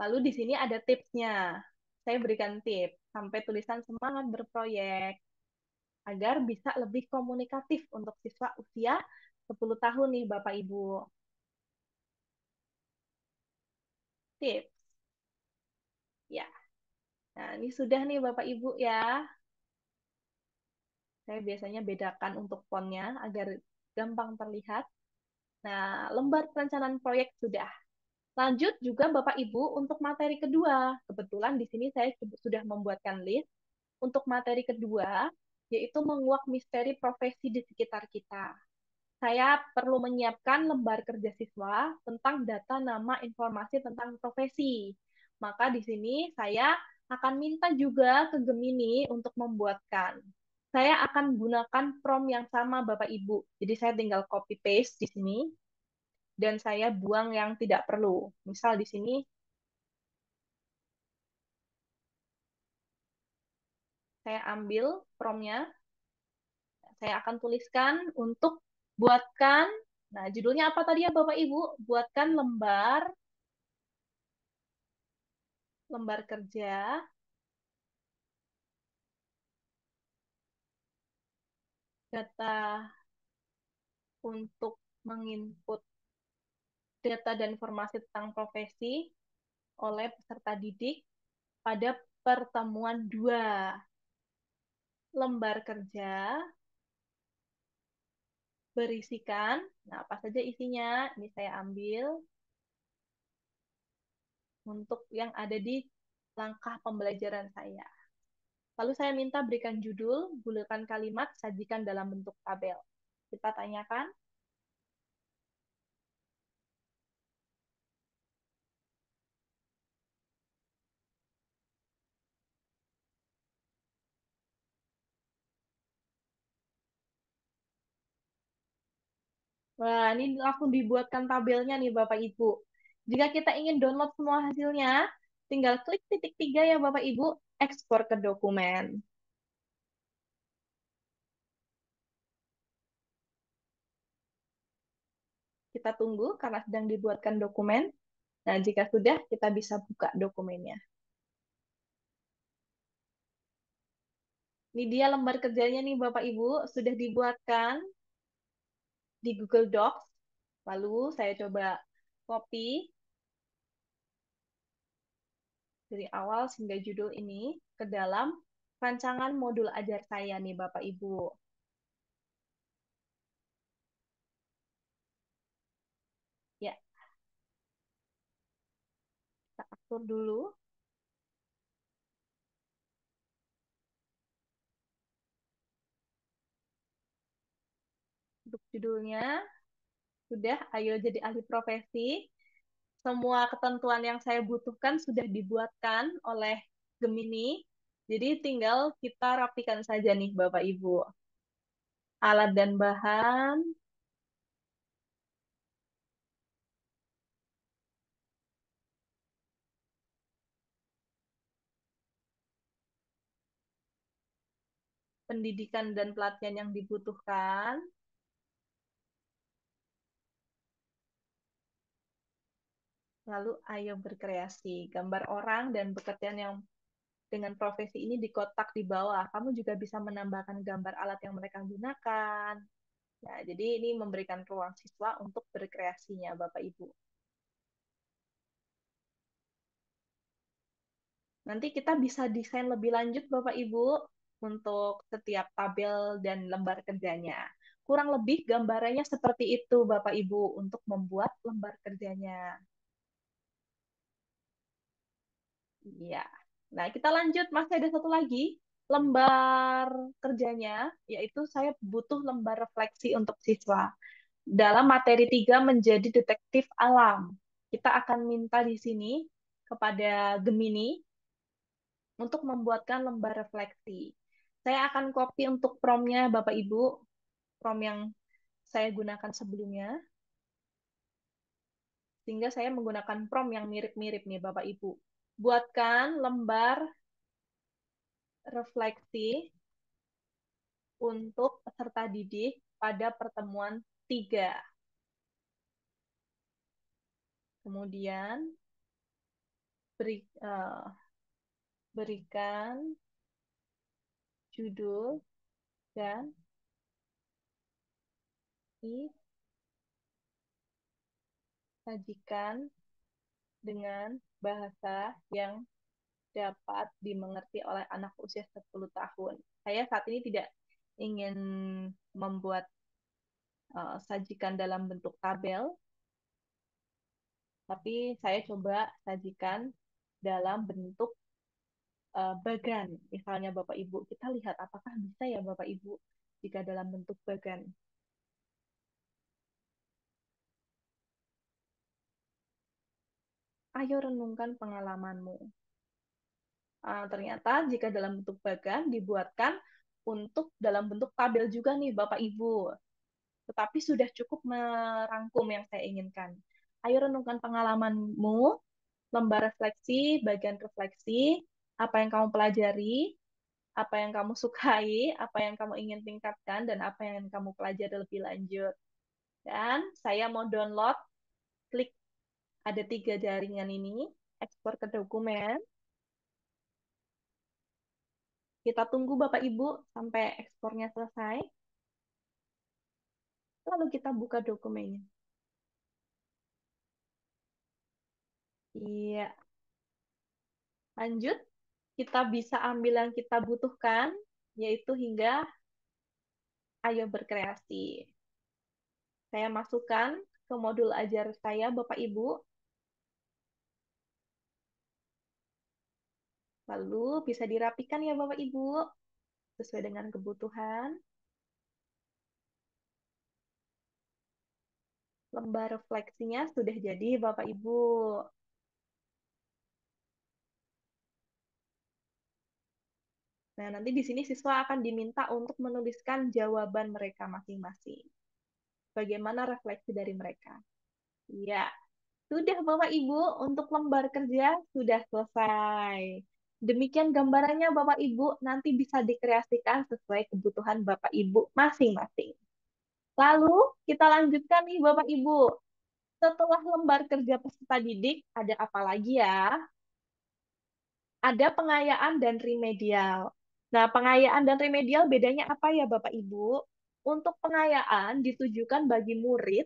Lalu di sini ada tipsnya. Saya berikan tips sampai tulisan semangat berproyek agar bisa lebih komunikatif untuk siswa usia 10 tahun nih Bapak Ibu. Tips. Ya. Nah, ini sudah nih Bapak Ibu ya. Saya biasanya bedakan untuk fontnya agar gampang terlihat. Nah, lembar perencanaan proyek sudah. Lanjut juga Bapak Ibu untuk materi kedua. Kebetulan di sini saya sudah membuatkan list untuk materi kedua, yaitu menguak misteri profesi di sekitar kita. Saya perlu menyiapkan lembar kerja siswa tentang data nama informasi tentang profesi. Maka di sini saya akan minta juga ke Gemini untuk membuatkan. Saya akan gunakan prompt yang sama Bapak Ibu. Jadi saya tinggal copy paste di sini dan saya buang yang tidak perlu. Misal di sini saya ambil promptnya, saya akan tuliskan untuk buatkan, nah judulnya apa tadi ya Bapak Ibu? Buatkan lembar kerja data untuk menginput data dan informasi tentang profesi oleh peserta didik pada pertemuan 2 lembar kerja berisikan, nah apa saja isinya, ini saya ambil untuk yang ada di langkah pembelajaran saya. Lalu saya minta berikan judul, bulatkan kalimat, sajikan dalam bentuk tabel. Kita tanyakan. Wah, ini langsung dibuatkan tabelnya nih Bapak Ibu. Jika kita ingin download semua hasilnya, tinggal klik titik 3 ya Bapak Ibu, ekspor ke dokumen. Kita tunggu karena sedang dibuatkan dokumen. Nah, jika sudah, kita bisa buka dokumennya. Ini dia lembar kerjanya nih Bapak Ibu, sudah dibuatkan di Google Docs. Lalu saya coba copy dari awal hingga judul ini ke dalam rancangan modul ajar saya nih Bapak Ibu. Ya, kita atur dulu untuk judulnya. Sudah, ayo jadi ahli profesi. Semua ketentuan yang saya butuhkan sudah dibuatkan oleh Gemini. Jadi tinggal kita rapikan saja nih Bapak Ibu. Alat dan bahan, pendidikan dan pelatihan yang dibutuhkan, lalu ayo berkreasi. Gambar orang dan pekerjaan yang dengan profesi ini di kotak di bawah. Kamu juga bisa menambahkan gambar alat yang mereka gunakan. Nah, jadi ini memberikan ruang siswa untuk berkreasinya, Bapak Ibu. Nanti kita bisa desain lebih lanjut, Bapak Ibu, untuk setiap tabel dan lembar kerjanya. Kurang lebih gambarannya seperti itu, Bapak Ibu, untuk membuat lembar kerjanya. Iya. Nah, kita lanjut. Masih ada satu lagi lembar kerjanya, yaitu saya butuh lembar refleksi untuk siswa. Dalam materi 3 menjadi detektif alam. Kita akan minta di sini kepada Gemini untuk membuatkan lembar refleksi. Saya akan copy untuk promnya Bapak Ibu, prom yang saya gunakan sebelumnya, sehingga saya menggunakan prompt yang mirip-mirip nih Bapak Ibu. Buatkan lembar refleksi untuk peserta didik pada pertemuan 3. Kemudian berikan judul dan disajikan dengan bahasa yang dapat dimengerti oleh anak usia 10 tahun. Saya saat ini tidak ingin membuat sajikan dalam bentuk tabel, tapi saya coba sajikan dalam bentuk bagan. Misalnya Bapak Ibu, kita lihat apakah bisa ya Bapak Ibu jika dalam bentuk bagan. Ayo renungkan pengalamanmu. Ternyata jika dalam bentuk bagan dibuatkan untuk dalam bentuk tabel juga nih Bapak Ibu. Tetapi sudah cukup merangkum yang saya inginkan. Ayo renungkan pengalamanmu, lembar refleksi, bagian refleksi, apa yang kamu pelajari, apa yang kamu sukai, apa yang kamu ingin tingkatkan, dan apa yang kamu pelajari lebih lanjut. Dan saya mau download, klik ada 3 jaringan ini, ekspor ke dokumen. Kita tunggu Bapak Ibu sampai ekspornya selesai. Lalu kita buka dokumennya. Iya, lanjut. Kita bisa ambil yang kita butuhkan, yaitu hingga ayo berkreasi. Saya masukkan ke modul ajar saya, Bapak Ibu. Lalu bisa dirapikan ya Bapak Ibu, sesuai dengan kebutuhan. Lembar refleksinya sudah jadi Bapak Ibu. Nah, nanti di sini siswa akan diminta untuk menuliskan jawaban mereka masing-masing. Bagaimana refleksi dari mereka? Ya, sudah Bapak Ibu, untuk lembar kerja sudah selesai. Demikian gambarannya Bapak Ibu, nanti bisa dikreasikan sesuai kebutuhan Bapak Ibu masing-masing. Lalu kita lanjutkan nih Bapak Ibu. Setelah lembar kerja peserta didik, ada apa lagi ya? Ada pengayaan dan remedial. Nah, pengayaan dan remedial bedanya apa ya Bapak Ibu? Untuk pengayaan ditujukan bagi murid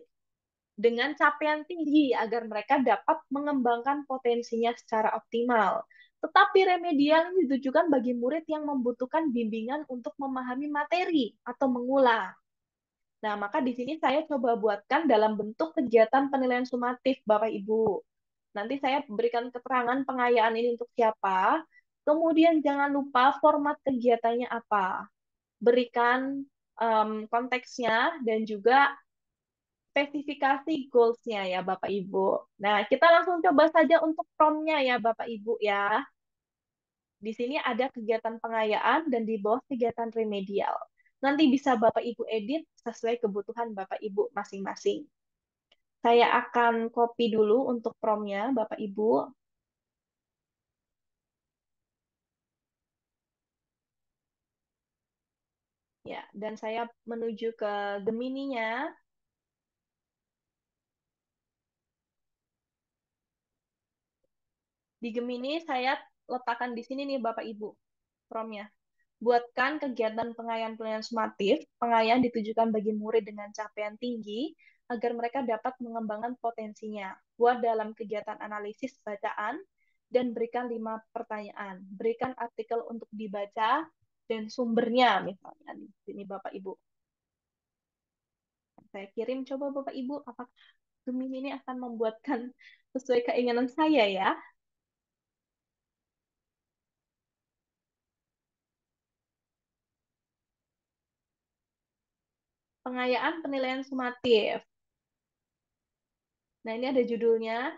dengan capaian tinggi agar mereka dapat mengembangkan potensinya secara optimal. Tetapi remedial ditujukan bagi murid yang membutuhkan bimbingan untuk memahami materi atau mengulang. Nah, maka di sini saya coba buatkan dalam bentuk kegiatan penilaian sumatif, Bapak Ibu. Nanti saya berikan keterangan pengayaan ini untuk siapa. Kemudian jangan lupa format kegiatannya apa. Berikan konteksnya dan juga spesifikasi goals-nya ya Bapak Ibu. Nah, kita langsung coba saja untuk prompt-nya ya Bapak Ibu ya. Di sini ada kegiatan pengayaan dan di bawah kegiatan remedial. Nanti bisa Bapak Ibu edit sesuai kebutuhan Bapak Ibu masing-masing. Saya akan copy dulu untuk prompt-nya Bapak Ibu. Ya, dan saya menuju ke Gemini-nya. Di Gemini saya letakkan di sini nih Bapak Ibu prompt-nya. Buatkan kegiatan pengayaan penilaian sumatif. Pengayaan ditujukan bagi murid dengan capaian tinggi agar mereka dapat mengembangkan potensinya. Buat dalam kegiatan analisis bacaan dan berikan 5 pertanyaan. Berikan artikel untuk dibaca dan sumbernya misalnya di sini Bapak Ibu. Saya kirim coba Bapak Ibu apakah Gemini ini akan membuatkan sesuai keinginan saya ya. Pengayaan penilaian sumatif. Nah, ini ada judulnya,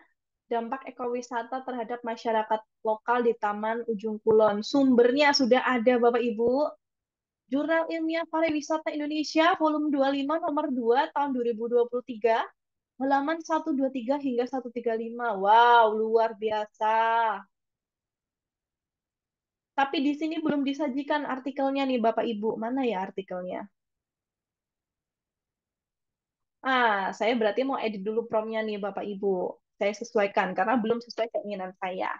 dampak ekowisata terhadap masyarakat lokal di Taman Ujung Kulon. Sumbernya sudah ada, Bapak Ibu. Jurnal Ilmiah Pariwisata Indonesia, volume 25, nomor 2, tahun 2023, halaman 123 hingga 135. Wow, luar biasa. Tapi di sini belum disajikan artikelnya nih, Bapak Ibu. Mana ya artikelnya? Saya berarti mau edit dulu promnya nih, Bapak Ibu. Saya sesuaikan, karena belum sesuai keinginan saya.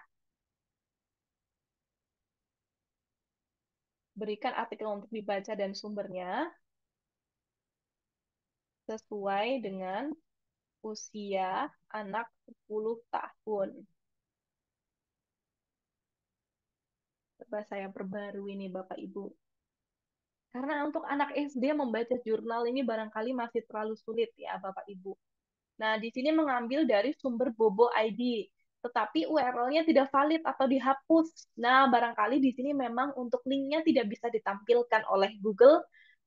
Berikan artikel untuk dibaca dan sumbernya sesuai dengan usia anak 10 tahun. Coba saya perbarui nih, Bapak Ibu. Karena untuk anak SD membaca jurnal ini barangkali masih terlalu sulit ya, Bapak Ibu. Nah, di sini mengambil dari sumber Bobo ID, tetapi URL-nya tidak valid atau dihapus. Nah, barangkali di sini memang untuk linknya tidak bisa ditampilkan oleh Google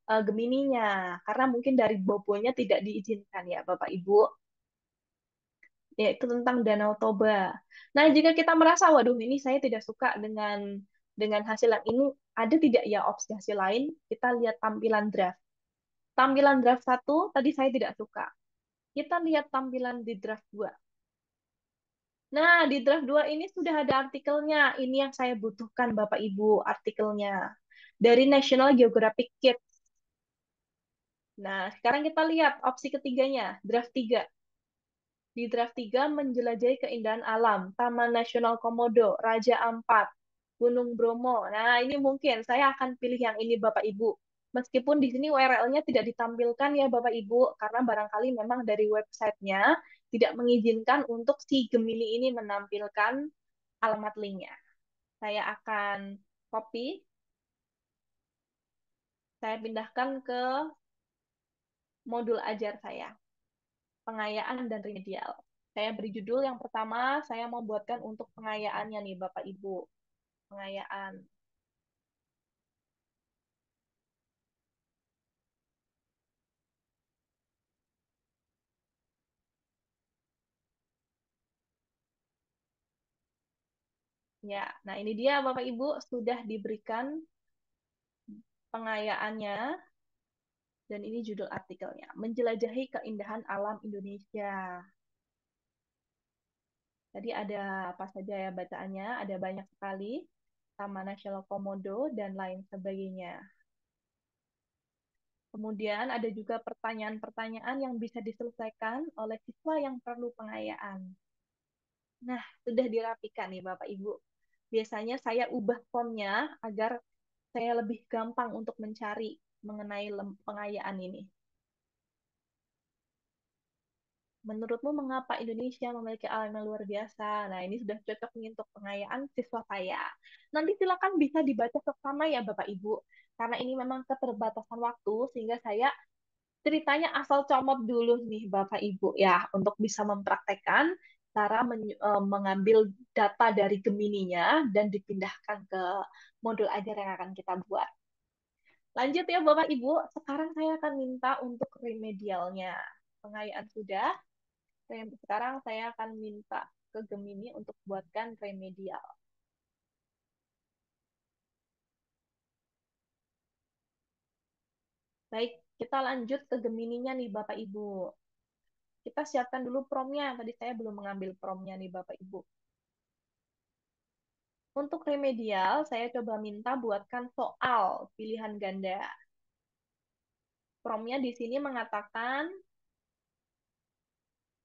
Gemininya, karena mungkin dari Bobonya tidak diizinkan ya, Bapak Ibu. Yaitu tentang Danau Toba. Nah, jika kita merasa, waduh, ini saya tidak suka dengan hasil yang ini, ada tidak ya opsi hasil lain? Kita lihat tampilan draft. Tampilan draft satu tadi saya tidak suka. Kita lihat tampilan di draft 2. Nah, di draft 2 ini sudah ada artikelnya. Ini yang saya butuhkan, Bapak Ibu, artikelnya. Dari National Geographic Kids. Nah, sekarang kita lihat opsi ketiganya, draft 3. Di draft 3 menjelajahi keindahan alam, Taman Nasional Komodo, Raja Ampat, Gunung Bromo. Nah, ini mungkin saya akan pilih yang ini, Bapak Ibu. Meskipun di sini URL-nya tidak ditampilkan ya, Bapak Ibu, karena barangkali memang dari websitenya tidak mengizinkan untuk si Gemini ini menampilkan alamat linknya. Saya akan copy, saya pindahkan ke modul ajar saya, pengayaan dan remedial. Saya beri judul yang pertama, saya membuatkan untuk pengayaannya nih Bapak Ibu. Pengayaan. Ya, nah ini dia Bapak Ibu sudah diberikan pengayaannya dan ini judul artikelnya, Menjelajahi Keindahan Alam Indonesia. Tadi ada apa saja ya bacaannya? Ada banyak sekali. Taman Nasional Komodo dan lain sebagainya. Kemudian ada juga pertanyaan-pertanyaan yang bisa diselesaikan oleh siswa yang perlu pengayaan. Nah, sudah dirapikan nih Bapak Ibu. Biasanya saya ubah fontnya agar saya lebih gampang untuk mencari mengenai pengayaan ini. Menurutmu mengapa Indonesia memiliki alam yang luar biasa? Nah, ini sudah cocok nih untuk pengayaan siswa saya. Nanti silakan bisa dibaca bersama ya Bapak Ibu. Karena ini memang keterbatasan waktu, sehingga saya ceritanya asal comot dulu nih Bapak Ibu ya, untuk bisa mempraktekkan cara mengambil data dari Gemininya dan dipindahkan ke modul ajar yang akan kita buat. Lanjut ya Bapak Ibu, sekarang saya akan minta untuk remedialnya. Pengayaan sudah, sekarang saya akan minta ke Gemini untuk buatkan remedial. Baik, kita lanjut ke Gemininya nih Bapak Ibu. Kita siapkan dulu promnya. Tadi saya belum mengambil promnya nih Bapak Ibu. Untuk remedial, saya coba minta buatkan soal pilihan ganda. Promnya di sini mengatakan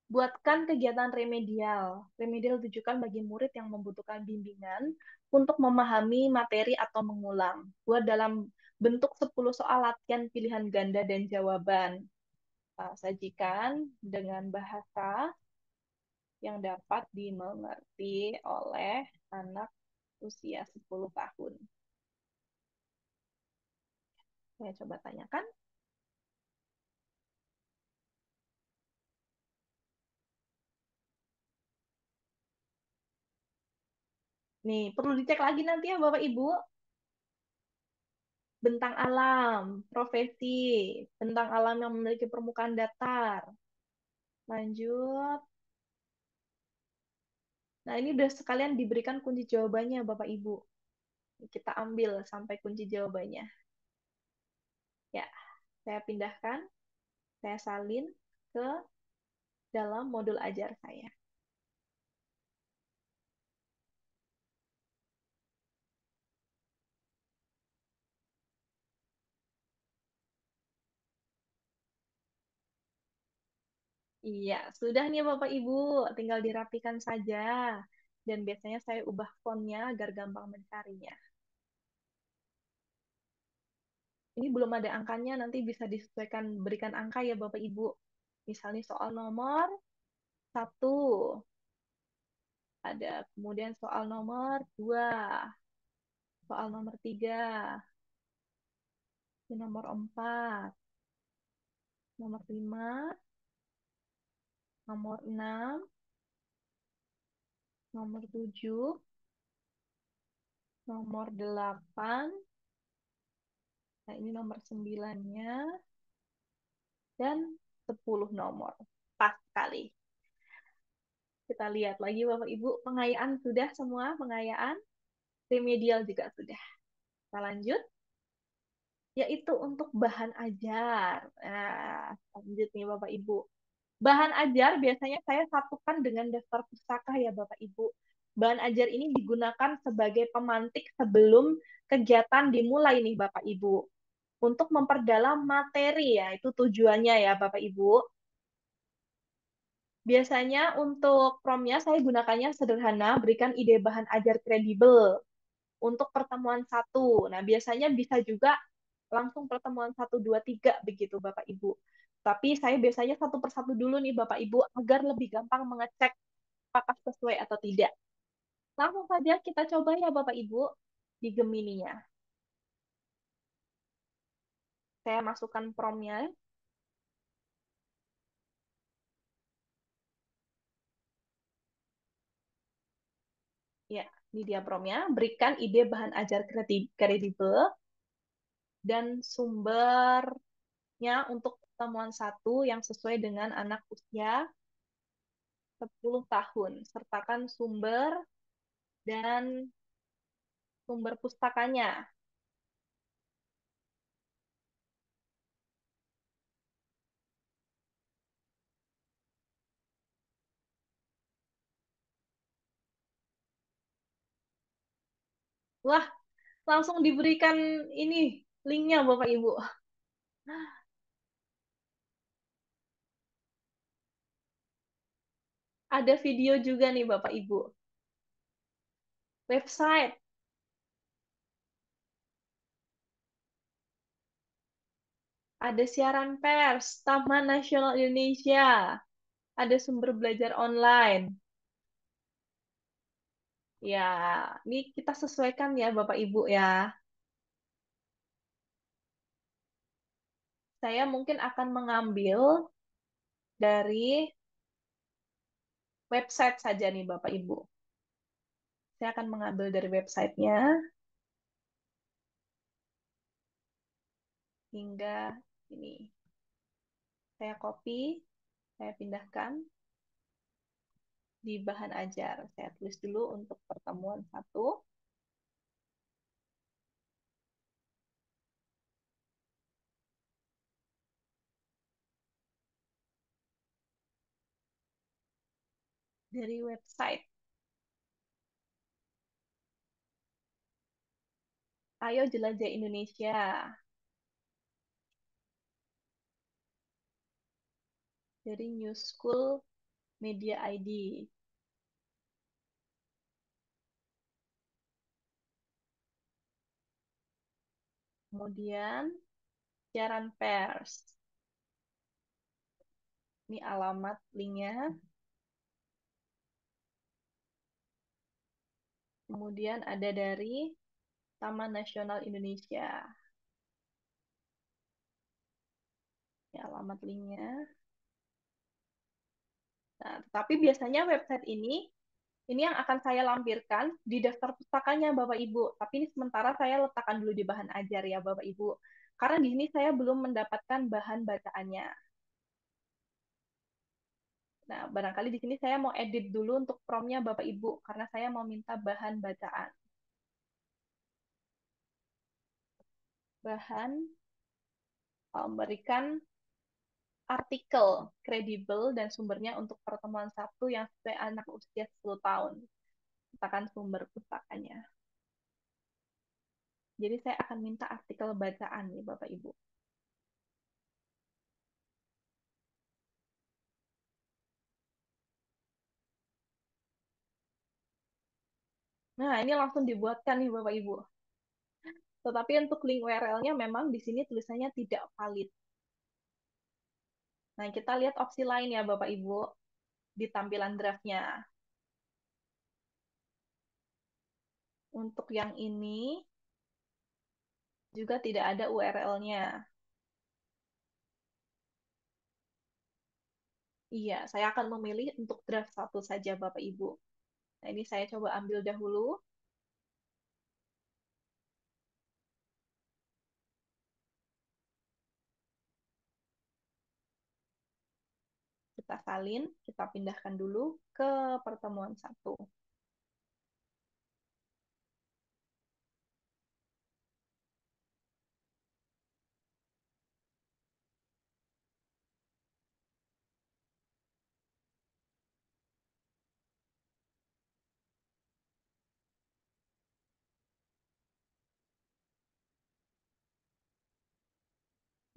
buatkan kegiatan remedial. Remedial ditujukan bagi murid yang membutuhkan bimbingan untuk memahami materi atau mengulang. Buat dalam bentuk 10 soal latihan pilihan ganda dan jawaban. Sajikan dengan bahasa yang dapat dimengerti oleh anak usia 10 tahun. Saya coba tanyakan. Nih, perlu dicek lagi nanti ya Bapak Ibu. Bentang alam, profesi, bentang alam yang memiliki permukaan datar. Lanjut. Nah, ini udah sekalian diberikan kunci jawabannya Bapak Ibu. Kita ambil sampai kunci jawabannya. Ya, saya pindahkan, saya salin ke dalam modul ajar saya. Iya, sudah nih Bapak Ibu, tinggal dirapikan saja. Dan biasanya saya ubah fontnya agar gampang mencarinya. Ini belum ada angkanya, nanti bisa disesuaikan berikan angka ya Bapak Ibu. Misalnya soal nomor satu, ada kemudian soal nomor dua, soal nomor tiga, nomor empat, nomor lima, nomor enam, nomor tujuh, nomor delapan, nah ini nomor sembilannya, dan 10 nomor. Pas sekali. Kita lihat lagi Bapak Ibu, pengayaan sudah semua, pengayaan, remedial juga sudah. Kita lanjut, yaitu untuk bahan ajar. Nah, lanjut nih Bapak Ibu. Bahan ajar biasanya saya satukan dengan daftar pustaka ya Bapak Ibu. Bahan ajar ini digunakan sebagai pemantik sebelum kegiatan dimulai nih Bapak Ibu. Untuk memperdalam materi ya, itu tujuannya ya Bapak Ibu. Biasanya untuk promnya saya gunakannya sederhana, berikan ide bahan ajar kredibel untuk pertemuan satu. Nah, biasanya bisa juga langsung pertemuan satu, dua, tiga begitu Bapak Ibu. Tapi saya biasanya satu persatu dulu nih Bapak Ibu agar lebih gampang mengecek apakah sesuai atau tidak. Langsung saja kita coba ya Bapak Ibu di Gemininya. Saya masukkan promnya. Ya, ini dia promnya. Berikan ide bahan ajar kredibel dan sumbernya untuk pertemuan satu yang sesuai dengan anak usia 10 tahun. Sertakan sumber dan sumber pustakanya. Wah, langsung diberikan ini linknya Bapak Ibu. Ada video juga nih Bapak Ibu. Website, ada siaran pers, Taman Nasional Indonesia, ada sumber belajar online. Ya, ini kita sesuaikan ya Bapak Ibu ya. Saya mungkin akan mengambil dari website saja nih Bapak Ibu. Saya akan mengambil dari websitenya hingga ini. Saya copy, saya pindahkan di bahan ajar. Saya tulis dulu untuk pertemuan satu. Dari website. Ayo jelajah Indonesia. Dari New School Media ID. Kemudian siaran pers. Ini alamat linknya. Kemudian ada dari Taman Nasional Indonesia. Ini alamat linknya. Nah, tapi biasanya website ini yang akan saya lampirkan di daftar pustakanya Bapak Ibu. Tapi ini sementara saya letakkan dulu di bahan ajar ya Bapak Ibu. Karena di sini saya belum mendapatkan bahan bacaannya. Nah, barangkali di sini saya mau edit dulu untuk promnya Bapak Ibu, karena saya mau minta bahan bacaan. Bahan memberikan artikel kredibel dan sumbernya untuk pertemuan satu yang sesuai anak usia 10 tahun. Katakan sumber pustakanya. Jadi saya akan minta artikel bacaan nih Bapak Ibu. Nah, ini langsung dibuatkan nih Bapak Ibu. Tetapi untuk link URL-nya memang di sini tulisannya tidak valid. Nah, kita lihat opsi lain ya Bapak Ibu di tampilan draft-nya. Untuk yang ini juga tidak ada URL-nya. Iya, saya akan memilih untuk draft satu saja Bapak Ibu. Nah, ini saya coba ambil dahulu. Kita salin, kita pindahkan dulu ke pertemuan satu.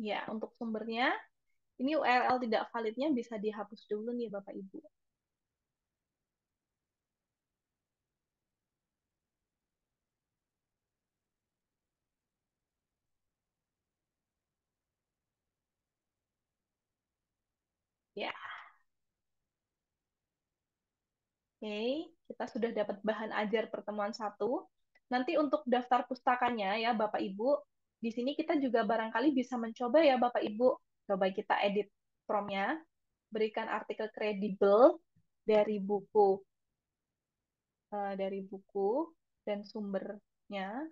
Ya, untuk sumbernya, ini URL tidak validnya bisa dihapus dulu nih Bapak Ibu. Ya, oke, kita sudah dapat bahan ajar pertemuan satu. Nanti untuk daftar pustakanya ya Bapak Ibu, di sini kita juga barangkali bisa mencoba ya Bapak Ibu. Coba kita edit prompt-nya, berikan artikel kredibel dari buku dan sumbernya.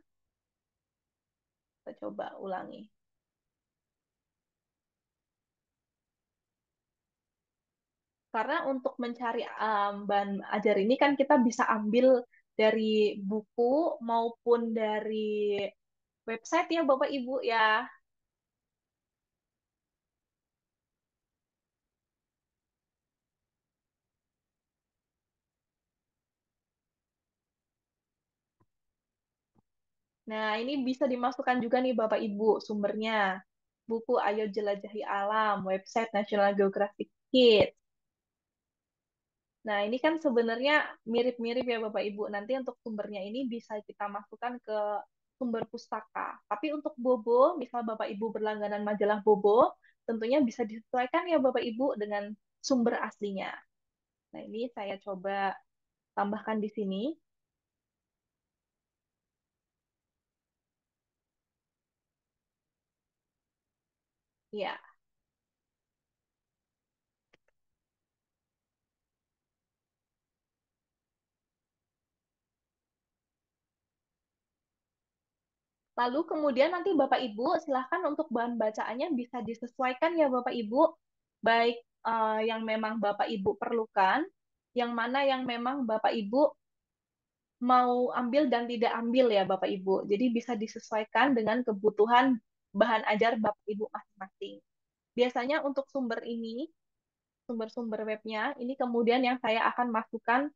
Kita coba ulangi. Karena untuk mencari bahan ajar ini kan kita bisa ambil dari buku maupun dari website ya Bapak Ibu ya. Nah, ini bisa dimasukkan juga nih Bapak Ibu sumbernya. Buku Ayo Jelajahi Alam, website National Geographic Kids. Nah, ini kan sebenarnya mirip-mirip ya Bapak Ibu. Nanti untuk sumbernya ini bisa kita masukkan ke sumber pustaka. Tapi untuk Bobo, misal Bapak Ibu berlangganan majalah Bobo, tentunya bisa disesuaikan ya Bapak Ibu dengan sumber aslinya. Nah, ini saya coba tambahkan di sini. Ya, lalu kemudian nanti Bapak Ibu silahkan untuk bahan bacaannya bisa disesuaikan ya Bapak Ibu, baik yang memang Bapak Ibu perlukan, yang mana yang memang Bapak Ibu mau ambil dan tidak ambil ya Bapak Ibu. Jadi bisa disesuaikan dengan kebutuhan bahan ajar Bapak Ibu masing-masing. Biasanya untuk sumber ini, sumber-sumber webnya, ini kemudian yang saya akan masukkan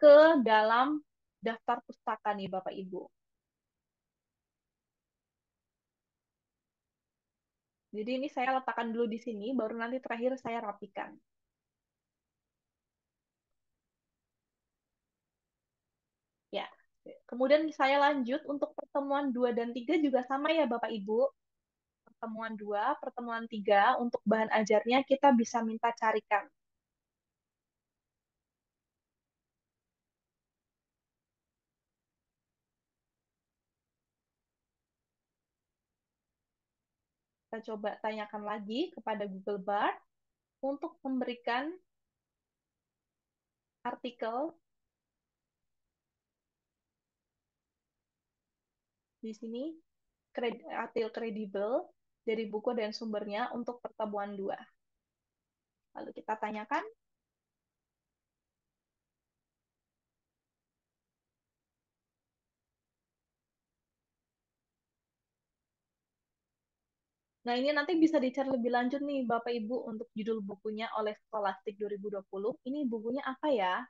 ke dalam daftar pustaka nih Bapak Ibu. Jadi ini saya letakkan dulu di sini, baru nanti terakhir saya rapikan. Ya. Kemudian saya lanjut untuk pertemuan 2 dan 3 juga sama ya Bapak Ibu. Pertemuan 2, pertemuan 3 untuk bahan ajarnya kita bisa minta carikan. Kita coba tanyakan lagi kepada Google Bard untuk memberikan artikel di sini, artikel kredibel dari buku dan sumbernya untuk pertemuan 2. Lalu kita tanyakan. Nah, ini nanti bisa dicari lebih lanjut nih, Bapak Ibu, untuk judul bukunya oleh Scholastic 2020. Ini bukunya apa ya?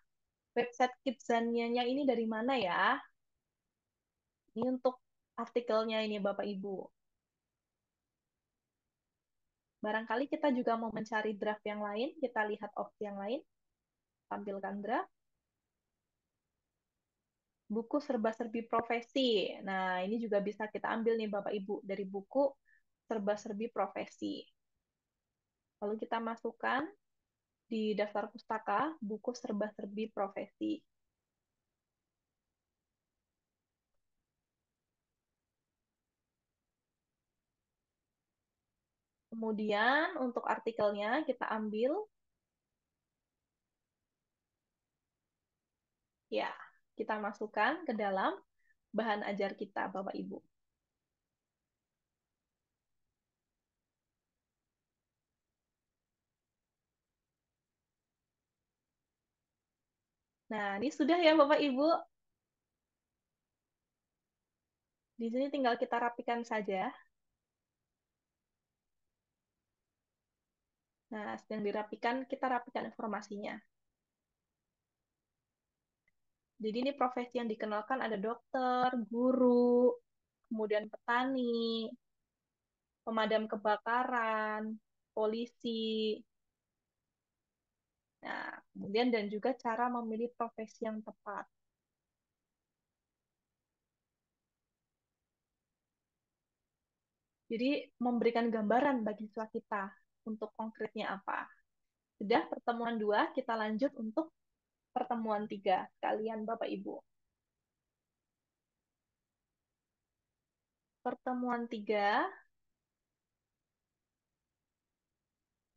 Website Kidzania-nya ini dari mana ya? Ini untuk artikelnya ini, Bapak Ibu. Barangkali kita juga mau mencari draft yang lain, kita lihat opsi yang lain, tampilkan draft. Buku serba-serbi profesi. Nah, ini juga bisa kita ambil nih Bapak Ibu dari buku serba-serbi profesi. Lalu kita masukkan di daftar pustaka buku serba-serbi profesi. Kemudian untuk artikelnya kita ambil, ya, kita masukkan ke dalam bahan ajar kita Bapak Ibu. Nah, ini sudah ya Bapak Ibu. Di sini tinggal kita rapikan saja. Nah, sedang dirapikan, kita rapikan informasinya. Jadi ini profesi yang dikenalkan ada dokter, guru, kemudian petani, pemadam kebakaran, polisi. Nah, kemudian dan juga cara memilih profesi yang tepat. Jadi memberikan gambaran bagi siswa kita untuk konkretnya apa. Sudah pertemuan 2, kita lanjut untuk pertemuan 3. Kalian Bapak Ibu. Pertemuan 3,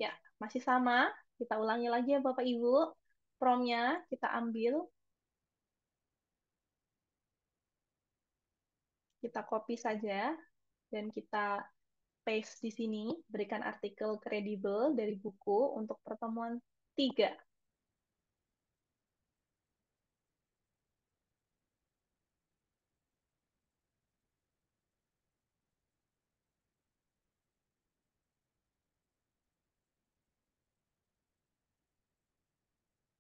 ya masih sama. Kita ulangi lagi ya Bapak Ibu. Promnya kita ambil, kita copy saja, dan kita paste di sini, berikan artikel kredibel dari buku untuk pertemuan 3.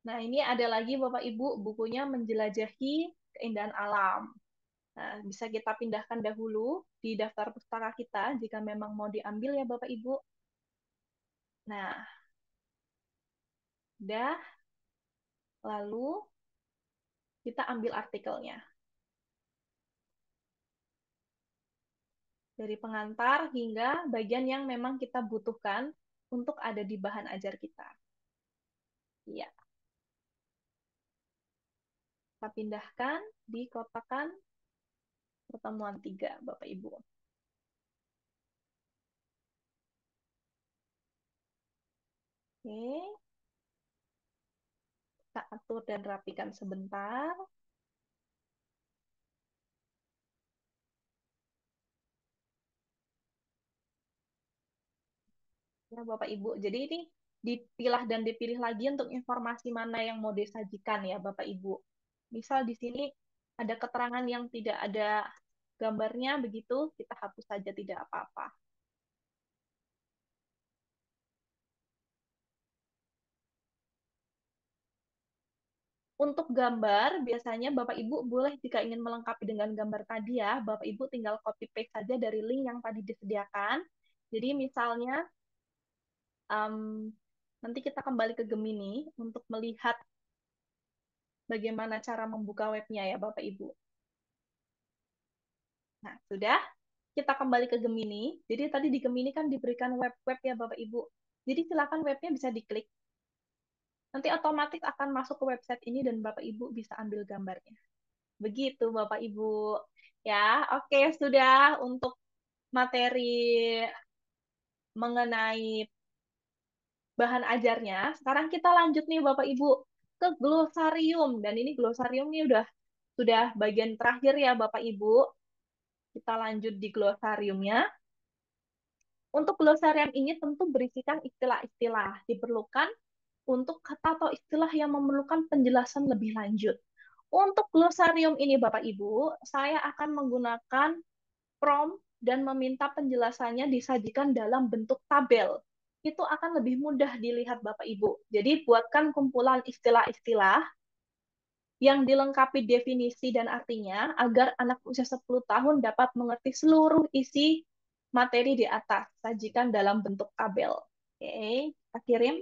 Nah, ini ada lagi Bapak Ibu, bukunya Menjelajahi Keindahan Alam. Nah, bisa kita pindahkan dahulu di daftar pustaka kita jika memang mau diambil ya Bapak Ibu. Nah, udah, lalu kita ambil artikelnya. Dari pengantar hingga bagian yang memang kita butuhkan untuk ada di bahan ajar kita. Iya, kita pindahkan di kotakan pertemuan 3, Bapak Ibu. Oke, kita atur dan rapikan sebentar. Ya, Bapak Ibu. Jadi ini dipilah dan dipilih lagi untuk informasi mana yang mau disajikan ya, Bapak Ibu. Misal di sini ada keterangan yang tidak ada gambarnya, begitu kita hapus saja tidak apa-apa. Untuk gambar, biasanya Bapak Ibu boleh jika ingin melengkapi dengan gambar tadi ya, Bapak Ibu tinggal copy paste saja dari link yang tadi disediakan. Jadi misalnya um, nanti kita kembali ke Gemini untuk melihat bagaimana cara membuka webnya ya Bapak Ibu. Nah, sudah. Kita kembali ke Gemini. Jadi tadi di Gemini kan diberikan web-web ya Bapak Ibu. Jadi silakan webnya bisa diklik. Nanti otomatis akan masuk ke website ini dan Bapak Ibu bisa ambil gambarnya. Begitu Bapak Ibu. Ya, oke sudah untuk materi mengenai bahan ajarnya. Sekarang kita lanjut nih Bapak Ibu ke glosarium dan ini glosarium ini sudah bagian terakhir ya Bapak Ibu. Kita lanjut di glosariumnya. Untuk glosarium ini tentu berisikan istilah-istilah. Diperlukan untuk kata atau istilah yang memerlukan penjelasan lebih lanjut. Untuk glosarium ini Bapak Ibu, saya akan menggunakan prompt dan meminta penjelasannya disajikan dalam bentuk tabel. Itu akan lebih mudah dilihat Bapak Ibu. Jadi buatkan kumpulan istilah-istilah yang dilengkapi definisi dan artinya agar anak usia 10 tahun dapat mengerti seluruh isi materi di atas. Sajikan dalam bentuk tabel. Oke, kita kirim.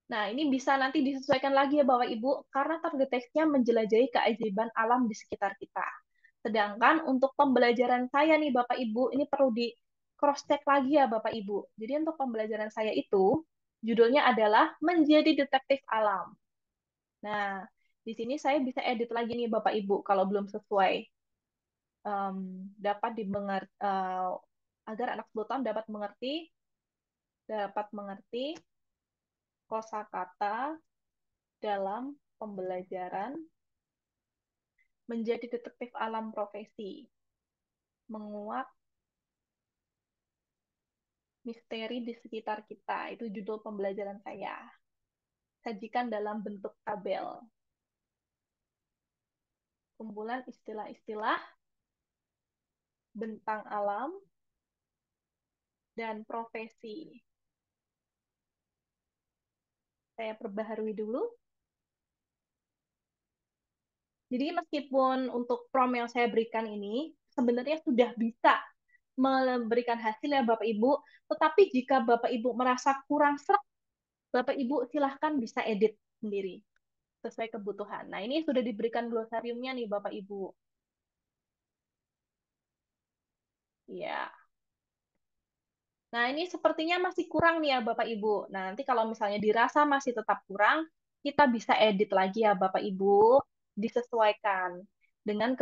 Nah, ini bisa nanti disesuaikan lagi ya Bapak Ibu, karena target teksnya menjelajahi keajaiban alam di sekitar kita. Sedangkan untuk pembelajaran saya nih Bapak Ibu, ini perlu di cross check lagi ya Bapak Ibu. Jadi untuk pembelajaran saya itu, judulnya adalah Menjadi Detektif Alam. Nah, di sini saya bisa edit lagi nih Bapak Ibu, kalau belum sesuai. Dapat dimengerti, agar anak 10 tahun dapat mengerti kosakata dalam pembelajaran menjadi detektif alam profesi, menguak misteri di sekitar kita. Itu judul pembelajaran saya. Sajikan dalam bentuk tabel. Kumpulan istilah-istilah, bentang alam, dan profesi. Saya perbaharui dulu. Jadi meskipun untuk prompt yang saya berikan ini sebenarnya sudah bisa memberikan hasil ya Bapak Ibu, tetapi jika Bapak Ibu merasa kurang serak, Bapak Ibu silahkan bisa edit sendiri sesuai kebutuhan. Nah, ini sudah diberikan glosariumnya nih Bapak Ibu. Ya. Nah, ini sepertinya masih kurang nih ya Bapak Ibu. Nah, nanti kalau misalnya dirasa masih tetap kurang, kita bisa edit lagi ya Bapak Ibu, disesuaikan dengan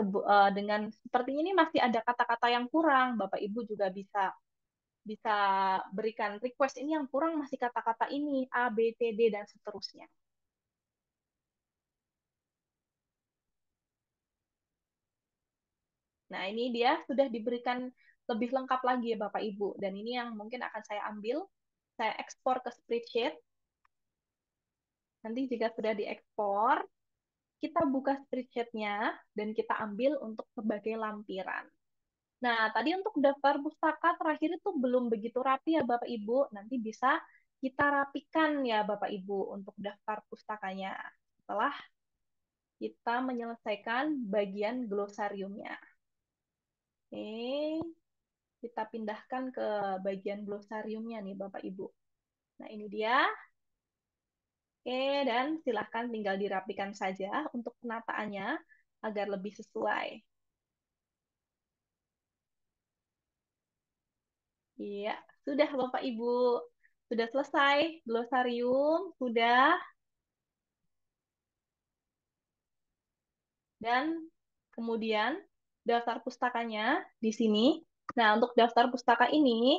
sepertinya ini masih ada kata-kata yang kurang. Bapak Ibu juga bisa bisa berikan request ini yang kurang masih kata-kata ini A, B, C, D dan seterusnya. Nah, ini dia sudah diberikan lebih lengkap lagi ya Bapak Ibu. Dan ini yang mungkin akan saya ambil, saya ekspor ke spreadsheet. Nanti jika sudah diekspor, kita buka spreadsheet-nya dan kita ambil untuk sebagai lampiran. Nah, tadi untuk daftar pustaka terakhir itu belum begitu rapi ya Bapak Ibu. Nanti bisa kita rapikan ya Bapak Ibu untuk daftar pustakanya setelah kita menyelesaikan bagian glosariumnya. Oke, kita pindahkan ke bagian glosariumnya nih Bapak Ibu. Nah, ini dia. Oke, dan silahkan tinggal dirapikan saja untuk penataannya agar lebih sesuai. Iya, sudah Bapak Ibu. Sudah selesai glosarium, sudah. Dan kemudian daftar pustakanya di sini. Nah, untuk daftar pustaka ini,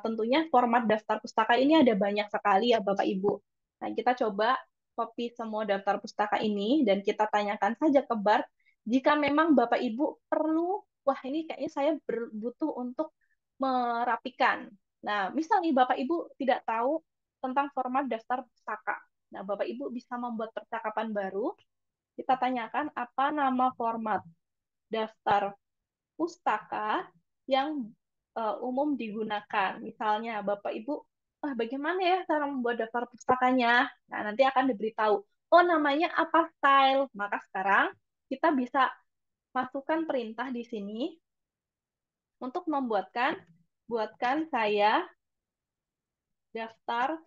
tentunya format daftar pustaka ini ada banyak sekali ya Bapak Ibu. Nah, kita coba copy semua daftar pustaka ini dan kita tanyakan saja ke Bart jika memang Bapak Ibu perlu, wah ini kayaknya saya butuh untuk merapikan. Nah, misal nih Bapak Ibu tidak tahu tentang format daftar pustaka. Nah, Bapak Ibu bisa membuat percakapan baru. Kita tanyakan apa nama format daftar pustaka yang umum digunakan. Misalnya, Bapak Ibu, bagaimana ya cara membuat daftar pustakanya? Nah, nanti akan diberitahu, oh namanya apa style. Maka sekarang kita bisa masukkan perintah di sini untuk buatkan saya daftar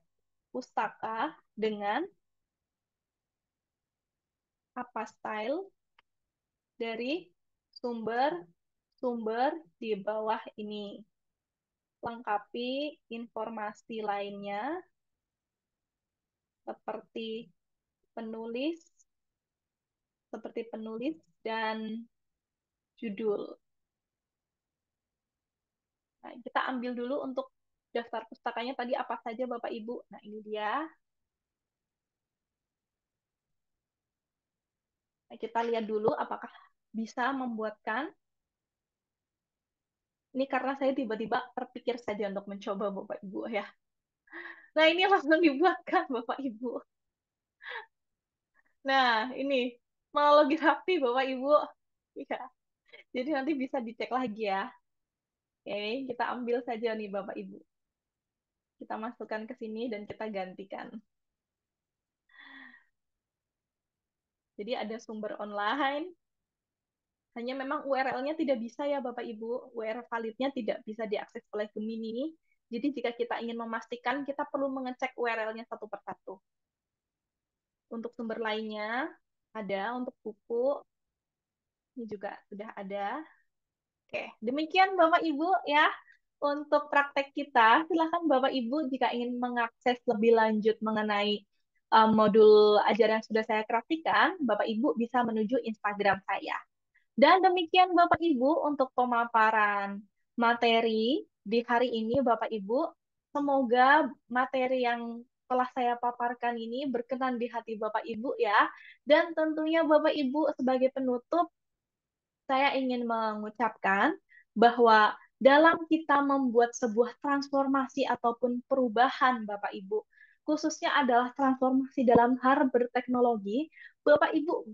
pustaka dengan apa style dari sumber-sumber di bawah ini. Lengkapi informasi lainnya seperti penulis, dan judul. Nah, kita ambil dulu untuk daftar pustakanya tadi apa saja Bapak Ibu. Nah, ini dia. Nah, kita lihat dulu apakah bisa membuatkan. Ini karena saya tiba-tiba terpikir saja untuk mencoba Bapak Ibu ya. Nah, ini langsung dibuatkan Bapak Ibu. Nah, ini malolografi Bapak Ibu. Iya, jadi nanti bisa dicek lagi ya. Oke, kita ambil saja nih Bapak Ibu. Kita masukkan ke sini dan kita gantikan. Jadi ada sumber online, hanya memang URL-nya tidak bisa ya Bapak Ibu. URL validnya tidak bisa diakses oleh Gemini. Jadi jika kita ingin memastikan, kita perlu mengecek URL-nya satu persatu. Untuk sumber lainnya ada, untuk buku ini juga sudah ada. Oke, demikian Bapak Ibu ya. Untuk praktek kita, silakan Bapak Ibu jika ingin mengakses lebih lanjut mengenai modul ajaran yang sudah saya kreasikan, Bapak Ibu bisa menuju Instagram saya. Dan demikian Bapak Ibu untuk pemaparan materi di hari ini Bapak Ibu. Semoga materi yang telah saya paparkan ini berkenan di hati Bapak Ibu ya. Dan tentunya Bapak Ibu sebagai penutup saya ingin mengucapkan bahwa dalam kita membuat sebuah transformasi ataupun perubahan, Bapak Ibu, khususnya adalah transformasi dalam hal berteknologi, Bapak Ibu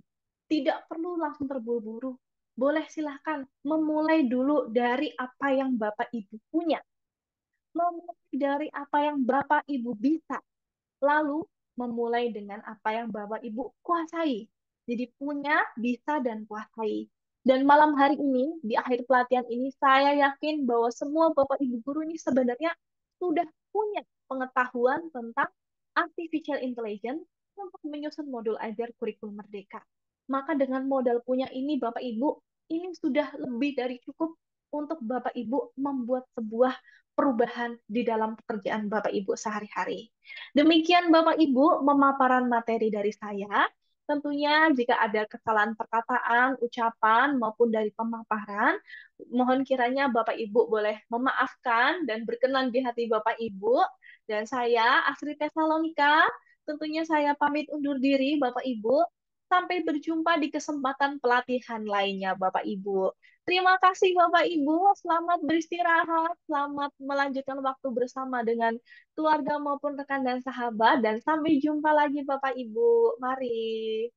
tidak perlu langsung terburu-buru. Boleh silahkan memulai dulu dari apa yang Bapak Ibu punya, memulai dari apa yang Bapak Ibu bisa, lalu memulai dengan apa yang Bapak Ibu kuasai. Jadi punya, bisa, dan kuasai. Dan malam hari ini, di akhir pelatihan ini, saya yakin bahwa semua Bapak Ibu guru ini sebenarnya sudah punya pengetahuan tentang artificial intelligence untuk menyusun modul ajar kurikulum merdeka. Maka dengan modal punya ini, Bapak Ibu, ini sudah lebih dari cukup untuk Bapak Ibu membuat sebuah perubahan di dalam pekerjaan Bapak Ibu sehari-hari. Demikian Bapak Ibu memaparan materi dari saya. Tentunya jika ada kesalahan perkataan, ucapan maupun dari pemaparan, mohon kiranya Bapak Ibu boleh memaafkan dan berkenan di hati Bapak Ibu. Dan saya, Asri Tesalonika, tentunya saya pamit undur diri Bapak Ibu. Sampai berjumpa di kesempatan pelatihan lainnya Bapak Ibu. Terima kasih Bapak Ibu, selamat beristirahat, selamat melanjutkan waktu bersama dengan keluarga maupun rekan dan sahabat, dan sampai jumpa lagi Bapak Ibu. Mari.